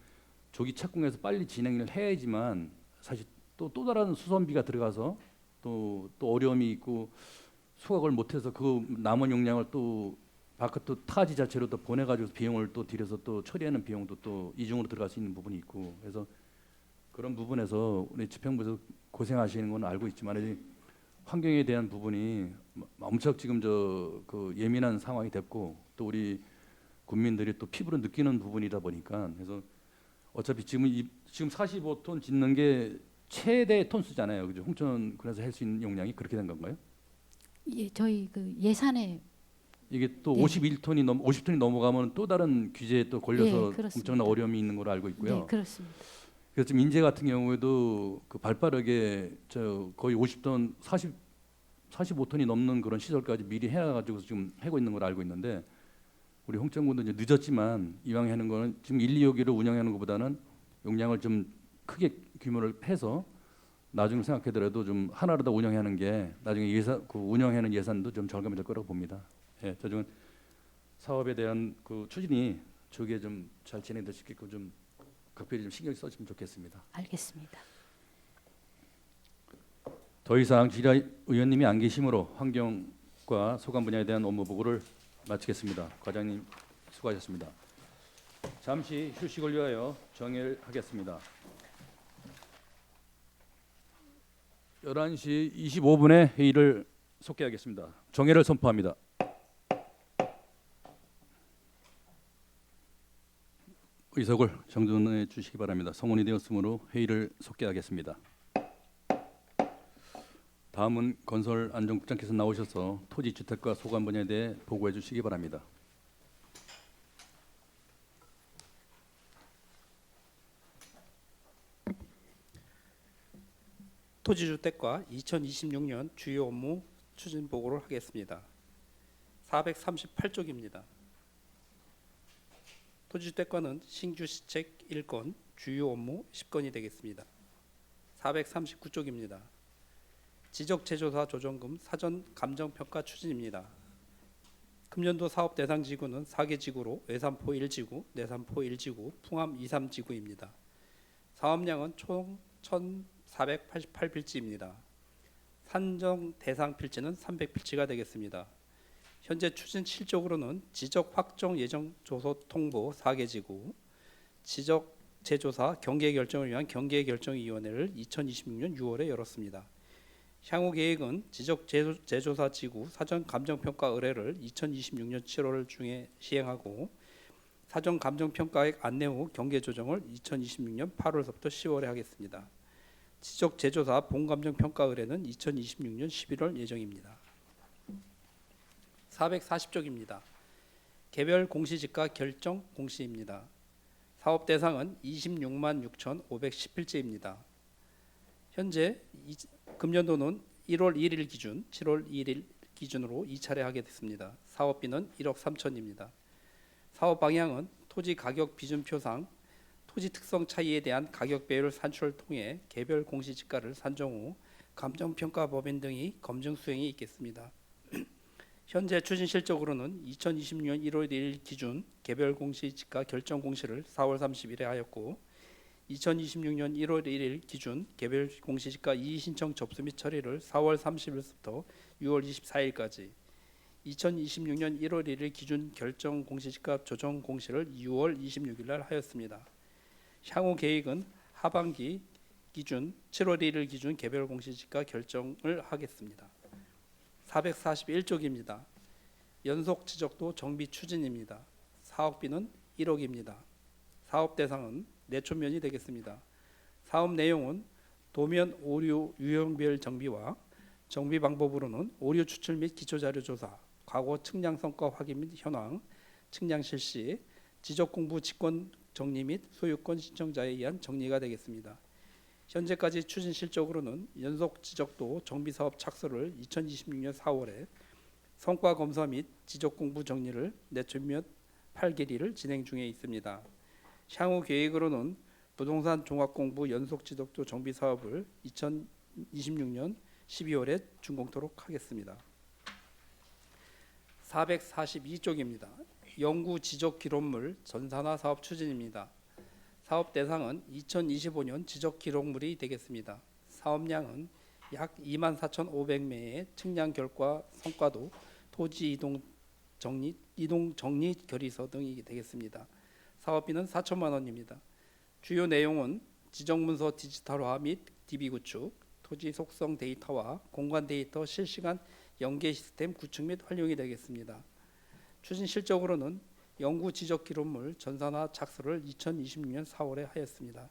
조기 착공해서 빨리 진행을 해야지만 사실 또 다른 수선비가 들어가서 또 어려움이 있고 수확을 못해서 그 남은 용량을 또 바깥 타지 자체로 또 보내가지고 비용을 또 들여서 또 처리하는 비용도 또 이중으로 들어갈 수 있는 부분이 있고 그래서 그런 부분에서 우리 집행부에서 고생하시는 건 알고 있지만 환경에 대한 부분이 엄청 지금 그 예민한 상황이 됐고 또 우리 국민들이 또 피부로 느끼는 부분이다 보니까 그래서 어차피 지금 45톤 짓는 게 최대 톤수잖아요. 그죠? 홍천군에서 할 수 있는 용량이 그렇게 된 건가요? 예, 저희 그 예산에 이게 또 네. 50톤이 넘어가면 또 다른 규제에 또 걸려서 예, 그렇습니다. 엄청난 어려움이 있는 걸로 알고 있고요. 네, 그렇습니다. 그래서 지금 인제 같은 경우에도 그 발빠르게 거의 50톤 45톤이 넘는 그런 시설까지 미리 해가지고 지금 하고 있는 걸 알고 있는데 우리 홍천군도 이제 늦었지만 이왕 하는 거는 지금 1, 2호기를 운영하는 것보다는 용량을 좀 크게 규모를 해서 나중에 생각하더라도 좀 하나로 다 운영하는 게 나중에 그 운영하는 예산도 좀 절감이 될 거라고 봅니다. 예, 저는 사업에 대한 그 추진이 저게 좀 잘 진행될 수 있게끔 좀 각별히 좀 신경 써주면 좋겠습니다. 알겠습니다. 더 이상 지라 의원님이 안 계시므로 환경과 소관 분야에 대한 업무 보고를 마치겠습니다. 과장님 수고하셨습니다. 잠시 휴식을 위하여 정회하겠습니다. 11시 25분에 회의를 속개하겠습니다. 정회를 선포합니다. 의석을 정돈해 주시기 바랍니다. 성원이 되었으므로 회의를 속개하겠습니다. 다음은 건설안전국장께서 나오셔서 토지, 주택과 소관 분야에 대해 보고해 주시기 바랍니다. 토지주택과 2026년 주요 업무 추진 보고를 하겠습니다. 438쪽입니다. 토지주택과는 신규 시책 1건, 주요 업무 10건이 되겠습니다. 439쪽입니다. 지적재조사 조정금 사전 감정평가 추진입니다. 금년도 사업 대상 지구는 4개 지구로 외삼포 1지구, 내삼포 1지구, 풍암 2, 3지구입니다. 사업량은 총 1,488필지입니다. 산정 대상 필지는 300필지가 되겠습니다. 현재 추진 실적으로는 지적 확정 예정 조서 통보 4개 지구, 지적 재조사 경계 결정을 위한 경계 결정위원회를 2026년 6월에 열었습니다. 향후 계획은 지적 재조사 지구 사전 감정평가 의뢰를 2026년 7월 중에 시행하고 사전 감정평가액 안내 후 경계 조정을 2026년 8월부터 10월에 하겠습니다. 지적 재조사 본감정평가 의뢰는 2026년 11월 예정입니다. 440쪽입니다. 개별 공시지가 결정 공시입니다. 사업 대상은 26만 6,510필지입니다. 현재 금년도는 1월 1일 기준, 7월 1일 기준으로 2차례 하게 됐습니다. 사업비는 1억 3천입니다. 사업 방향은 토지 가격 비준표상 토지 특성 차이에 대한 가격 배열 산출을 통해 개별 공시지가를 산정 후 감정평가법인 등이 검증 수행이 있겠습니다. 현재 추진 실적으로는 2026년 1월 1일 기준 개별 공시지가 결정 공시를 4월 30일에 하였고 2026년 1월 1일 기준 개별 공시지가 이의 신청 접수 및 처리를 4월 30일부터 6월 24일까지, 2026년 1월 1일 기준 결정 공시지가 조정 공시를 6월 26일 날 하였습니다. 향후 계획은 하반기 기준 7월 1일 기준 개별 공시지가 결정을 하겠습니다. 441쪽입니다. 연속 지적도 정비 추진입니다. 사업비는 1억입니다. 사업 대상은 내초면이 되겠습니다. 사업 내용은 도면 오류 유형별 정비와 정비 방법으로는 오류 추출 및 기초자료 조사, 과거 측량 성과 확인 및 현황, 측량 실시, 지적 공부 직권 정리 및 소유권 신청자에 의한 정리가 되겠습니다. 현재까지 추진 실적으로는 연속 지적도 정비 사업 착수를 2026년 4월에, 성과 검사 및 지적 공부 정리를 내초면 8개리를 진행 중에 있습니다. 향후 계획으로는 부동산 종합공부 연속 지적도 정비 사업을 2026년 12월에 준공토록 하겠습니다. 442쪽입니다. 영구 지적 기록물 전산화 사업 추진입니다. 사업 대상은 2025년 지적 기록물이 되겠습니다. 사업량은 약 24,500매의 측량 결과 성과도 토지 이동 정리 결의서 등이 되겠습니다. 사업비는 4천만 원입니다. 주요 내용은 지정문서 디지털화 및 DB 구축, 토지 속성 데이터와 공간 데이터 실시간 연계 시스템 구축 및 활용이 되겠습니다. 추진 실적으로는 영구 지적 기록물 전산화 착수를 2026년 4월에 하였습니다.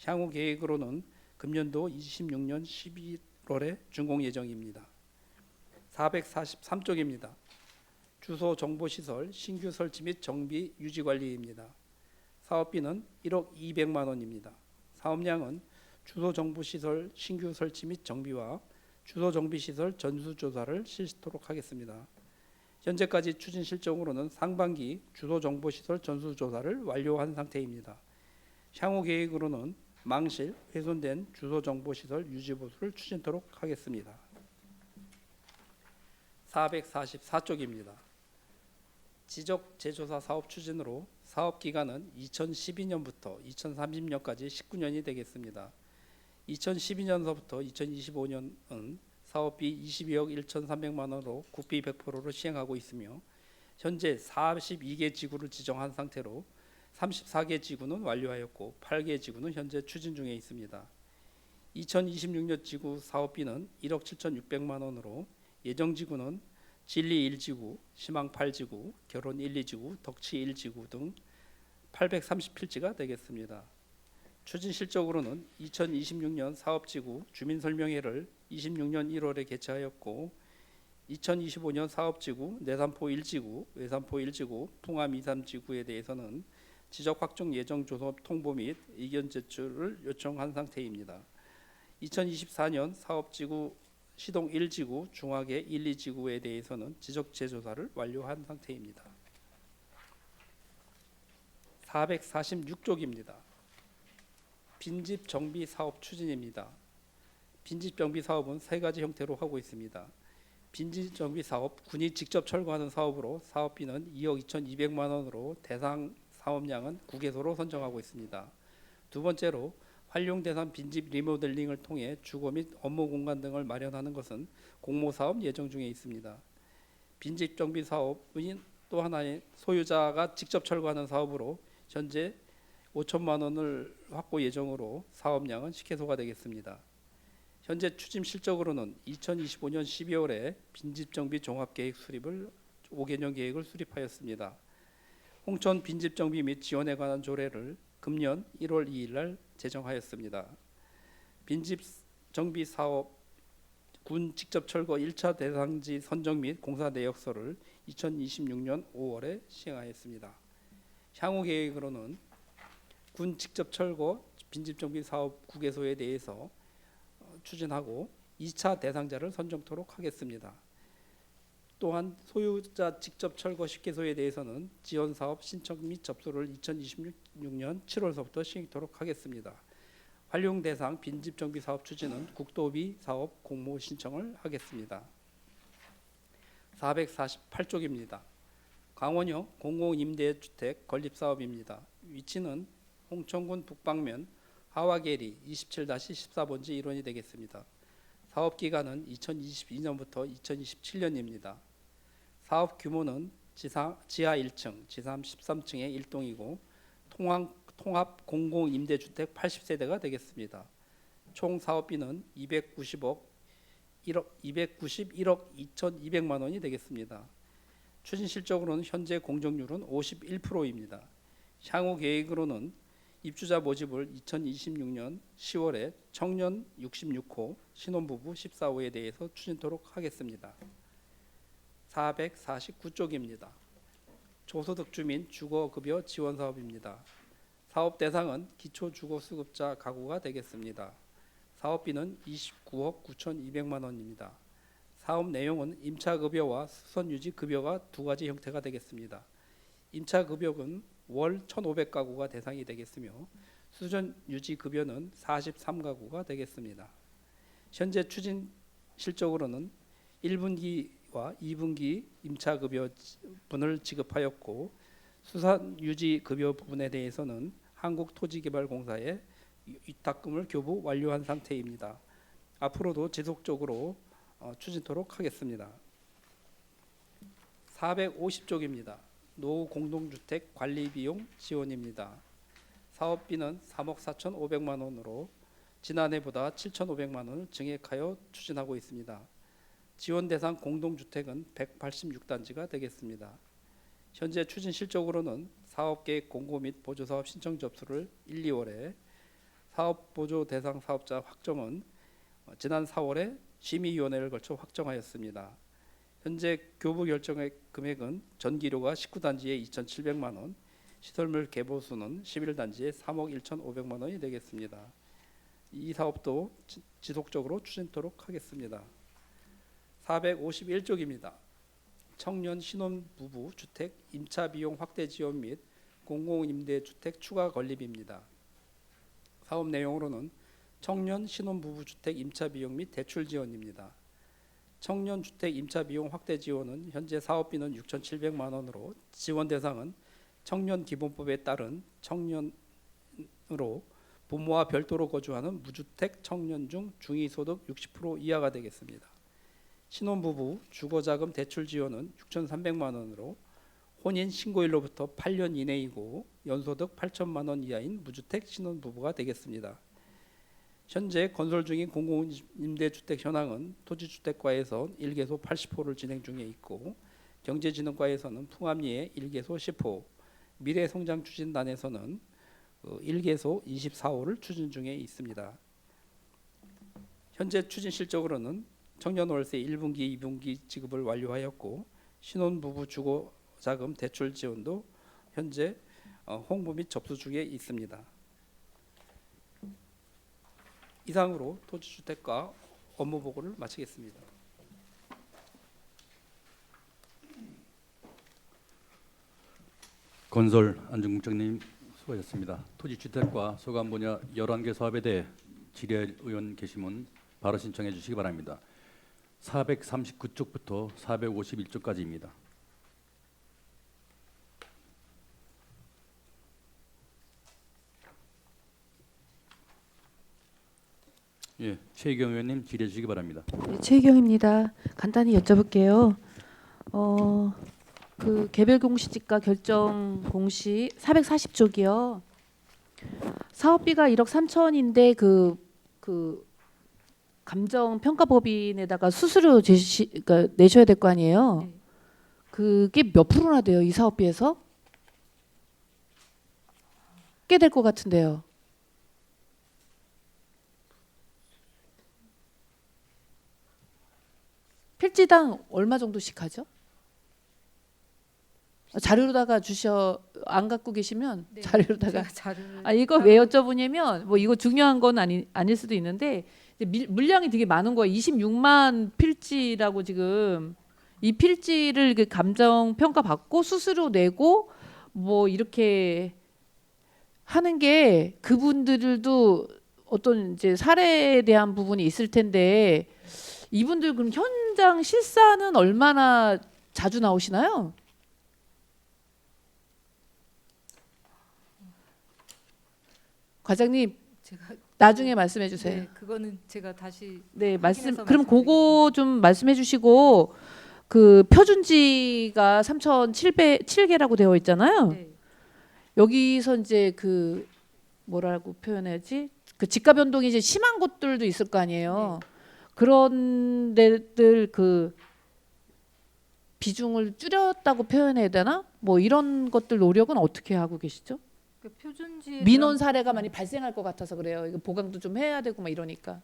향후 계획으로는 금년도 26년 11월에 준공 예정입니다. 443쪽입니다. 주소 정보시설 신규 설치 및 정비 유지 관리입니다. 사업비는 1억 200만 원입니다. 사업량은 주소 정보시설 신규 설치 및 정비와 주소 정비시설 전수조사를 실시토록 하겠습니다. 현재까지 추진 실적으로는 상반기 주소 정보시설 전수조사를 완료한 상태입니다. 향후 계획으로는 망실, 훼손된 주소 정보시설 유지보수를 추진토록 하겠습니다. 444쪽입니다. 지적 재조사 사업 추진으로 사업 기간은 2012년부터 2030년까지 19년이 되겠습니다. 2012년서부터 2025년은 사업비 22억 1,300만 원으로 국비 100%로 시행하고 있으며 현재 42개 지구를 지정한 상태로 34개 지구는 완료하였고 8개 지구는 현재 추진 중에 있습니다. 2026년 지구 사업비는 1억 7,600만 원으로 예정 지구는 진리 1지구, 시망 8지구, 결혼 1, 2지구, 덕치 1지구 등 830필지가 되겠습니다. 추진 실적으로는 2026년 사업지구 주민설명회를 26년 1월에 개최하였고 2025년 사업지구 내산포 1지구, 외산포 1지구, 풍암 2, 3지구에 대해서는 지적 확정 예정 조서 통보 및 의견 제출을 요청한 상태입니다. 2024년 사업지구 시동 1지구, 중화계 1, 2지구에 대해서는 지적 재조사를 완료한 상태입니다. 446쪽입니다. 빈집 정비 사업 추진입니다. 빈집 정비 사업은 세 가지 형태로 하고 있습니다. 빈집 정비 사업, 군이 직접 철거하는 사업으로 사업비는 2억 2,200만 원으로 대상 사업량은 9개소로 선정하고 있습니다. 두 번째로 활용 대상 빈집 리모델링을 통해 주거 및 업무 공간 등을 마련하는 것은 공모 사업 예정 중에 있습니다. 빈집 정비 사업은 또 하나의 소유자가 직접 철거하는 사업으로 현재 5천만 원을 확보 예정으로 사업량은 10개소가 되겠습니다. 현재 추진 실적으로는 2025년 12월에 빈집 정비 종합계획 수립을 5개년 계획을 수립하였습니다. 홍천 빈집 정비 및 지원에 관한 조례를 금년 1월 2일 날 제정하였습니다. 빈집 정비 사업 군 직접 철거 1차 대상지 선정 및 공사 내역서를 2026년 5월에 시행하였습니다. 향후 계획으로는 군 직접 철거 빈집 정비 사업 9개소에 대해서 추진하고 2차 대상자를 선정토록 하겠습니다. 또한 소유자 직접 철거 10개소에 대해서는 지원 사업 신청 및 접수를 2026년 7월서부터 시행토록 하겠습니다. 활용 대상 빈집 정비 사업 추진은 국도비 사업 공모 신청을 하겠습니다. 448쪽입니다. 강원역 공공임대주택 건립 사업입니다. 위치는 홍천군 북방면 하와게리 27-14번지 일원이 되겠습니다. 사업 기간은 2022년부터 2027년입니다. 사업 규모는 지하 1층, 지상 13층의 1동이고 통합 공공임대주택 80세대가 되겠습니다. 총 사업비는 291억 2,200만 원이 되겠습니다. 추진 실적으로는 현재 공정률은 51%입니다. 향후 계획으로는 입주자 모집을 2026년 10월에 청년 66호, 신혼부부 14호에 대해서 추진토록 하겠습니다. 449쪽입니다. 저소득 주민 주거급여 지원 사업입니다. 사업 대상은 기초주거수급자 가구가 되겠습니다. 사업비는 29억 9,200만 원입니다. 사업 내용은 임차급여와 수선유지급여가 두 가지 형태가 되겠습니다. 임차급여는 월 1,500가구가 대상이 되겠으며 수선유지급여는 43가구가 되겠습니다. 현재 추진 실적으로는 1분기와 2분기 임차급여분을 지급하였고 수선유지급여 부분에 대해서는 한국토지개발공사에 위탁금을 교부 완료한 상태입니다. 앞으로도 지속적으로 추진토록 하겠습니다. 450쪽입니다. 노후 공동주택 관리비용 지원입니다. 사업비는 3억 4,500만 원으로 지난해보다 7,500만 원을 증액하여 추진하고 있습니다. 지원 대상 공동주택은 186단지가 되겠습니다. 현재 추진 실적으로는 사업계획 공고 및 보조사업 신청 접수를 1, 2월에 사업 보조 대상 사업자 확정은 지난 4월에 심의위원회를 거쳐 확정하였습니다. 현재 교부 결정의 금액은 전기료가 19단지에 2,700만 원, 시설물 개보수는 11단지에 3억 1,500만 원이 되겠습니다. 이 사업도 지속적으로 추진토록 하겠습니다. 451쪽입니다. 청년 신혼부부 주택 임차 비용 확대 지원 및 공공임대주택 추가 건립입니다. 사업 내용으로는 청년 신혼부부 주택 임차 비용 및 대출 지원입니다. 청년 주택 임차 비용 확대 지원은 현재 사업비는 6,700만 원으로 지원 대상은 청년 기본법에 따른 청년으로 부모와 별도로 거주하는 무주택 청년 중 중위소득 60% 이하가 되겠습니다. 신혼부부 주거자금 대출 지원은 6,300만 원으로 혼인 신고일로부터 8년 이내이고 연소득 8천만 원 이하인 무주택 신혼부부가 되겠습니다. 현재 건설 중인 공공임대주택 현황은 토지주택과에서 1개소 80호를 진행 중에 있고 경제진흥과에서는 풍암리에 1개소 10호, 미래성장추진단에서는 1개소 24호를 추진 중에 있습니다. 현재 추진 실적으로는 청년월세 1분기, 2분기 지급을 완료하였고 신혼부부 주거자금 대출 지원도 현재 홍보 및 접수 중에 있습니다. 이상으로 토지주택과 업무 보고를 마치겠습니다. 건설 안중국장님 수고하셨습니다. 토지주택과 소관 분야 11개 사업에 대해 질의 의원 계시면 바로 신청해 주시기 바랍니다. 439쪽부터 451쪽까지입니다. 예, 최희경 의원님 질의해 주시기 바랍니다. 네, 최희경입니다. 간단히 여쭤볼게요. 그 개별 공시지가 결정 공시 440쪽이요. 사업비가 1억 3천인데 그 감정 평가법인에다가 수수료 그러니까 내셔야 될 거 아니에요. 네. 그게 몇 프로나 돼요, 이 사업비에서? 꽤 될 것 같은데요. 필지당 얼마 정도씩 하죠? 자료로다가 안 갖고 계시면 네, 자료로다가 제가 자료를 이거 왜 여쭤보냐면 뭐 이거 중요한 건 아닐 수도 있는데 이제 물량이 되게 많은 거예요. 26만 필지라고 지금 이 필지를 감정 평가 받고 수수료 내고 뭐 이렇게 하는 게 그분들도 어떤 이제 사례에 대한 부분이 있을 텐데 이분들 그럼 현장 실사는 얼마나 자주 나오시나요? 과장님 네. 나중에 말씀해 주세요. 네, 그거는 제가 다시 네, 말씀. 확인해서 그럼 그거 좀 말씀해 주시고 그 표준지가 3,707개라고 되어 있잖아요. 네. 여기서 이제 그 뭐라고 표현해야지? 그 집가 변동이 이제 심한 곳들도 있을 거 아니에요. 그런 데들 그 비중을 줄였다고 표현해야 되나? 뭐 이런 것들 노력은 어떻게 하고 계시죠? 그 표준지 민원 사례가 많이 발생할 것 같아서 그래요. 이거 보강도 좀 해야 되고 막 이러니까.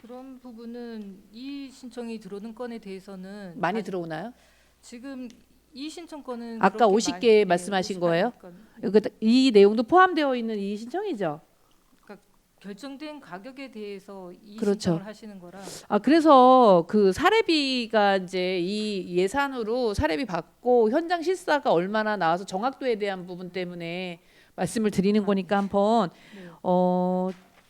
그런 부분은 이 신청이 들어오는 건에 대해서는 많이 아직 들어오나요? 지금 이 신청권은 아까 그렇게 50개 많이- 말씀하신 58 거예요? 건. 이 내용도 포함되어 있는 이 신청이죠. 결정된 가격에 대해서 이 그렇죠. 신청을 하시는 거라. 아 그래서 그 사례비가 이제 이 예산으로 사례비 받고 현장 실사가 얼마나 나와서 정확도에 대한 부분 때문에 말씀을 드리는 거니까 한번 네.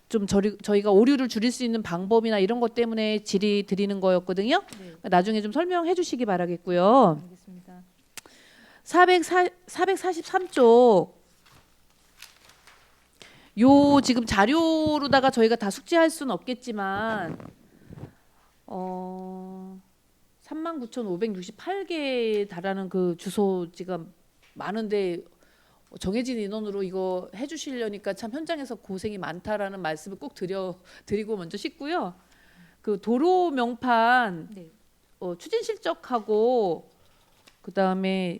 좀 저희가 오류를 줄일 수 있는 방법이나 이런 것 때문에 질의 드리는 거였거든요. 네, 나중에 좀 설명해 주시기 바라겠고요. 알겠습니다. 443쪽 요 지금 자료로다가 저희가 다 숙지할 수는 없겠지만 39,568개에 달하는 그 주소지가 많은데 정해진 인원으로 이거 해주시려니까 참 현장에서 고생이 많다라는 말씀을 꼭 드리고 먼저 싶고요. 그 도로 명판 네. 추진 실적하고 그 다음에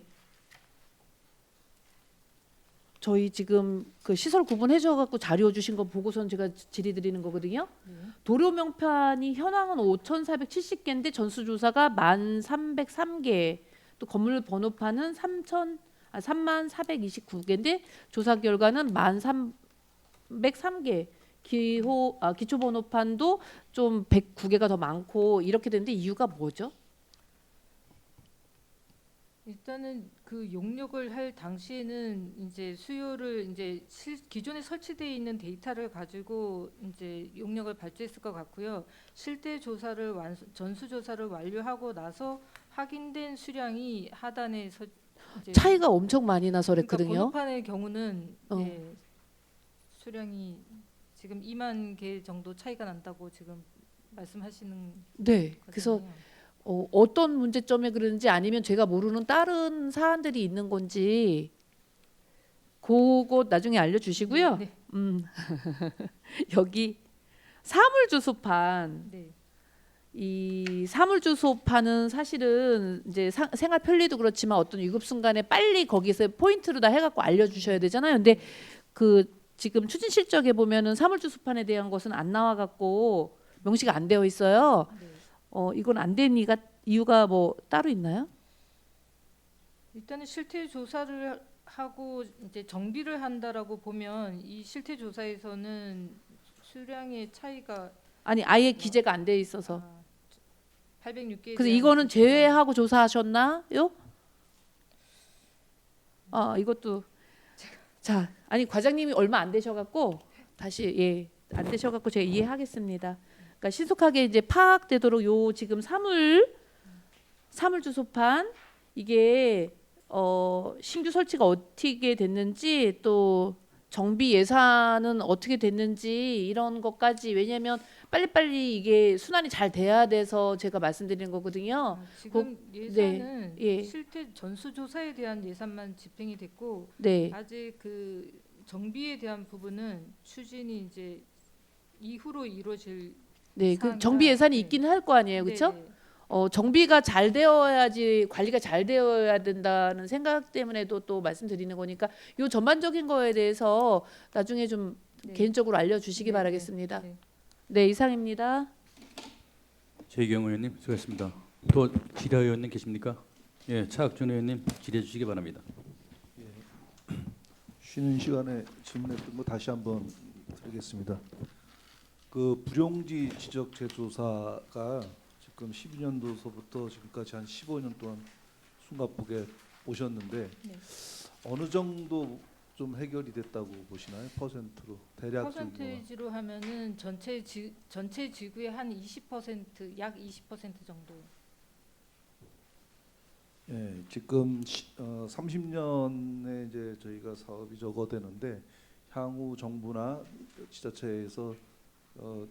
저희 지금 그 시설 구분해 주셔갖고 자료 주신 거 보고선 제가 질의 드리는 거거든요. 네. 도로 명판이 현황은 5,470개인데 전수조사가 1,303개, 또 건물 번호판은 3429개인데 조사 결과는 1,303개. 기초 번호판도 좀 109개가 더 많고 이렇게 되는데 이유가 뭐죠? 일단은 그 용역을 할 당시에는 이제 수요를 이제 기존에 설치되어 있는 데이터를 가지고 이제 용역을 발주했을 것 같고요. 실태 조사를 전수 조사를 완료하고 나서 확인된 수량이 하단에 이제 차이가 엄청 많이 나서 그러니까 그랬거든요. 번호판의 경우는 어. 예, 수량이 지금 2만 개 정도 차이가 난다고 지금 말씀하시는 네. 그래서 거잖아요. 어떤 문제점에 그러는지 아니면 제가 모르는 다른 사안들이 있는 건지 그거 나중에 알려주시고요. 네. 여기 사물주소판 네. 이 사물주소판은 사실은 이제 생활 편리도 그렇지만 어떤 위급 순간에 빨리 거기서 포인트로 다 해갖고 알려주셔야 되잖아요. 근데 그 지금 추진 실적에 보면은 사물주소판에 대한 것은 안 나와갖고 명시가 안 되어 있어요. 네. 이건 안 된 이유가 뭐 따로 있나요? 일단은 실태 조사를 하고 이제 정비를 한다라고 보면 이 실태 조사에서는 수량의 차이가 아니 아예 기재가 안 돼 있어서 806개. 그래서 이거는 제외하고 조사하셨나요? 이것도 자 아니 과장님이 얼마 안 되셔갖고 다시 안 되셔갖고 제가 이해하겠습니다. 그러니까 신속하게 이제 파악되도록 요 지금 사물 주소판 이게 신규 설치가 어떻게 됐는지 또 정비 예산은 어떻게 됐는지 이런 것까지 왜냐하면 빨리빨리 이게 순환이 잘 돼야 돼서 제가 말씀드리는 거거든요. 지금 예산은 예. 실태 전수 조사에 대한 예산만 집행이 됐고 네. 아직 그 정비에 대한 부분은 추진이 이제 이후로 이루어질 네, 그 사항이라, 정비 예산이 네. 있긴 할 거 아니에요, 그렇죠? 네네. 정비가 잘 되어야지 관리가 잘 되어야 된다는 생각 때문에도 또 말씀드리는 거니까 요 전반적인 거에 대해서 나중에 좀 네. 개인적으로 알려주시기 네, 바라겠습니다. 네. 네, 이상입니다. 최희경 의원님 수고했습니다. 또 지뢰 의원님 계십니까? 예, 차학준 의원님 질의해 주시기 바랍니다. 쉬는 시간에 질문했던 거 다시 한번 드리겠습니다. 그 불용지 지적 재조사가 지금 12년도서부터 지금까지 한 15년 동안 숨가쁘게 오셨는데 네. 어느 정도 좀 해결이 됐다고 보시나요? 퍼센트로 대략적인 거. 퍼센테이지로 하면은 전체 지구의 한 20%, 약 20% 정도. 예, 지금 30년에 이제 저희가 사업이 적어되는데 향후 정부나 지자체에서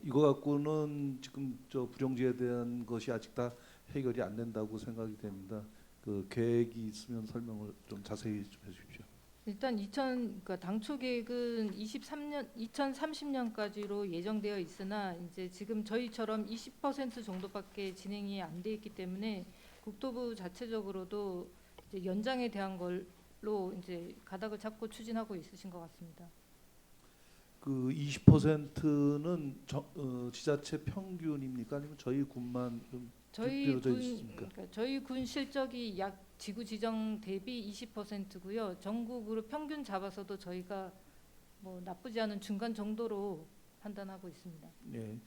이거 갖고는 지금 저 불용지에 대한 것이 아직 다 해결이 안 된다고 생각이 됩니다. 그 계획이 있으면 설명을 좀 자세히 좀 해주십시오. 일단 그러니까 당초 계획은 2030년까지로 예정되어 있으나 이제 지금 저희처럼 20% 정도밖에 진행이 안 돼 있기 때문에 국토부 자체적으로도 이제 연장에 대한 걸로 이제 가닥을 잡고 추진하고 있으신 것 같습니다. 그 20%는 지자체 평균입니까? 아니면 저희 군만 좀 비롯되어 있습니까? 그러니까 저희 군 실적이 약 지구 지정 대비 20%고요. 전국으로 평균 잡아서도 저희가 뭐 나쁘지 않은 중간 정도로 판단하고 있습니다. 네,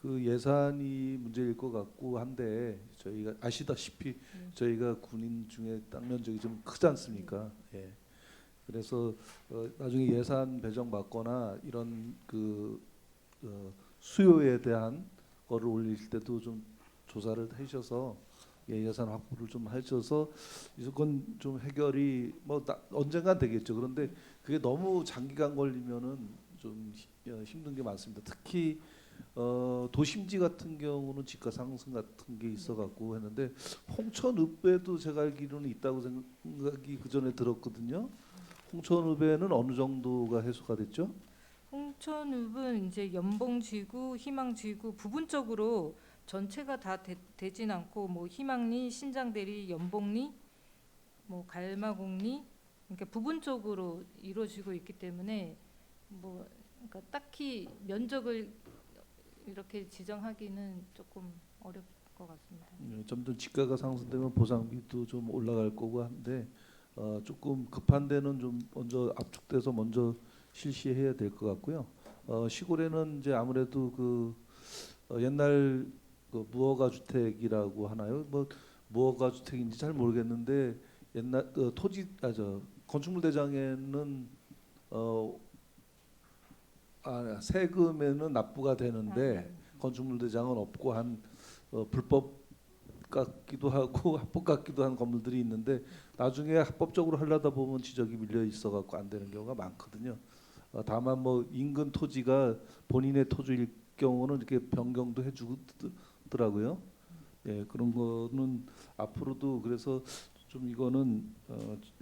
그 예산이 문제일 것 같고 한데 저희가 아시다시피 저희가 군인 중에 땅 면적이 좀 크지 않습니까? 예. 그래서 나중에 예산 배정 받거나 이런 그 수요에 대한 거를 올릴 때도 좀 조사를 하셔서 예산 확보를 좀 하셔서 이건 좀 해결이 뭐 언젠간 되겠죠. 그런데 그게 너무 장기간 걸리면은 좀 힘든 게 많습니다. 특히 도심지 같은 경우는 집가 상승 같은 게 있어갖고 했는데 홍천읍에도 제가 알기로는 있다고 생각이 그 전에 들었거든요. 홍천읍에는 어느 정도가 해소가 됐죠? 홍천읍은 이제 연봉지구, 희망지구 부분적으로 전체가 다 되진 않고 뭐 희망리, 신장대리, 연봉리, 뭐 갈마공리 그러니까 부분적으로 이루어지고 있기 때문에 뭐 그러니까 딱히 면적을 이렇게 지정하기는 조금 어려울 것 같습니다. 점점 집가가 상승되면 보상비도 좀 올라갈 거고 한데 조금 급한 데는 좀 먼저 압축돼서 먼저 실시해야 될 것 같고요. 시골에는 이제 아무래도 그 옛날 그 무허가 주택이라고 하나요? 뭐 무허가 주택인지 잘 모르겠는데 옛날 건축물 대장에는 세금에는 납부가 되는데 건축물 대장은 없고 한 불법 같기도 하고 합법 같기도 한 건물들이 있는데 나중에 합법적으로 하려다 보면 지적이 밀려 있어 갖고 안 되는 경우가 많거든요. 다만 뭐 인근 토지가 본인의 토지일 경우는 이렇게 변경도 해주더라고요. 예, 그런 거는 앞으로도 그래서 좀 이거는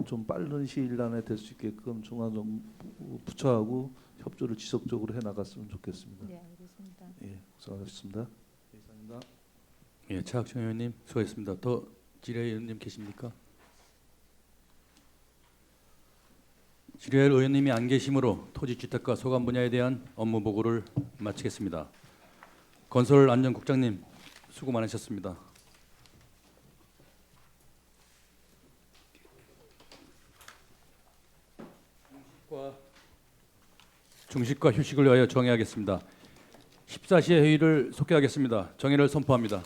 좀 빠른 시일 안에 될 수 있게끔 중앙정부 부처하고 협조를 지속적으로 해 나갔으면 좋겠습니다. 네, 알겠습니다. 예, 수고하셨습니다. 이상입니다. 예, 차학천 의원님 수고했습니다. 더 질의할 의원님 계십니까? 질의할 의원님이 안 계시므로 토지주택과 소관 분야에 대한 업무 보고를 마치겠습니다. 건설안전국장님 수고 많으셨습니다. 중식과 휴식을 위하여 정회하겠습니다. 14시의 회의를 속개하겠습니다. 정회를 선포합니다.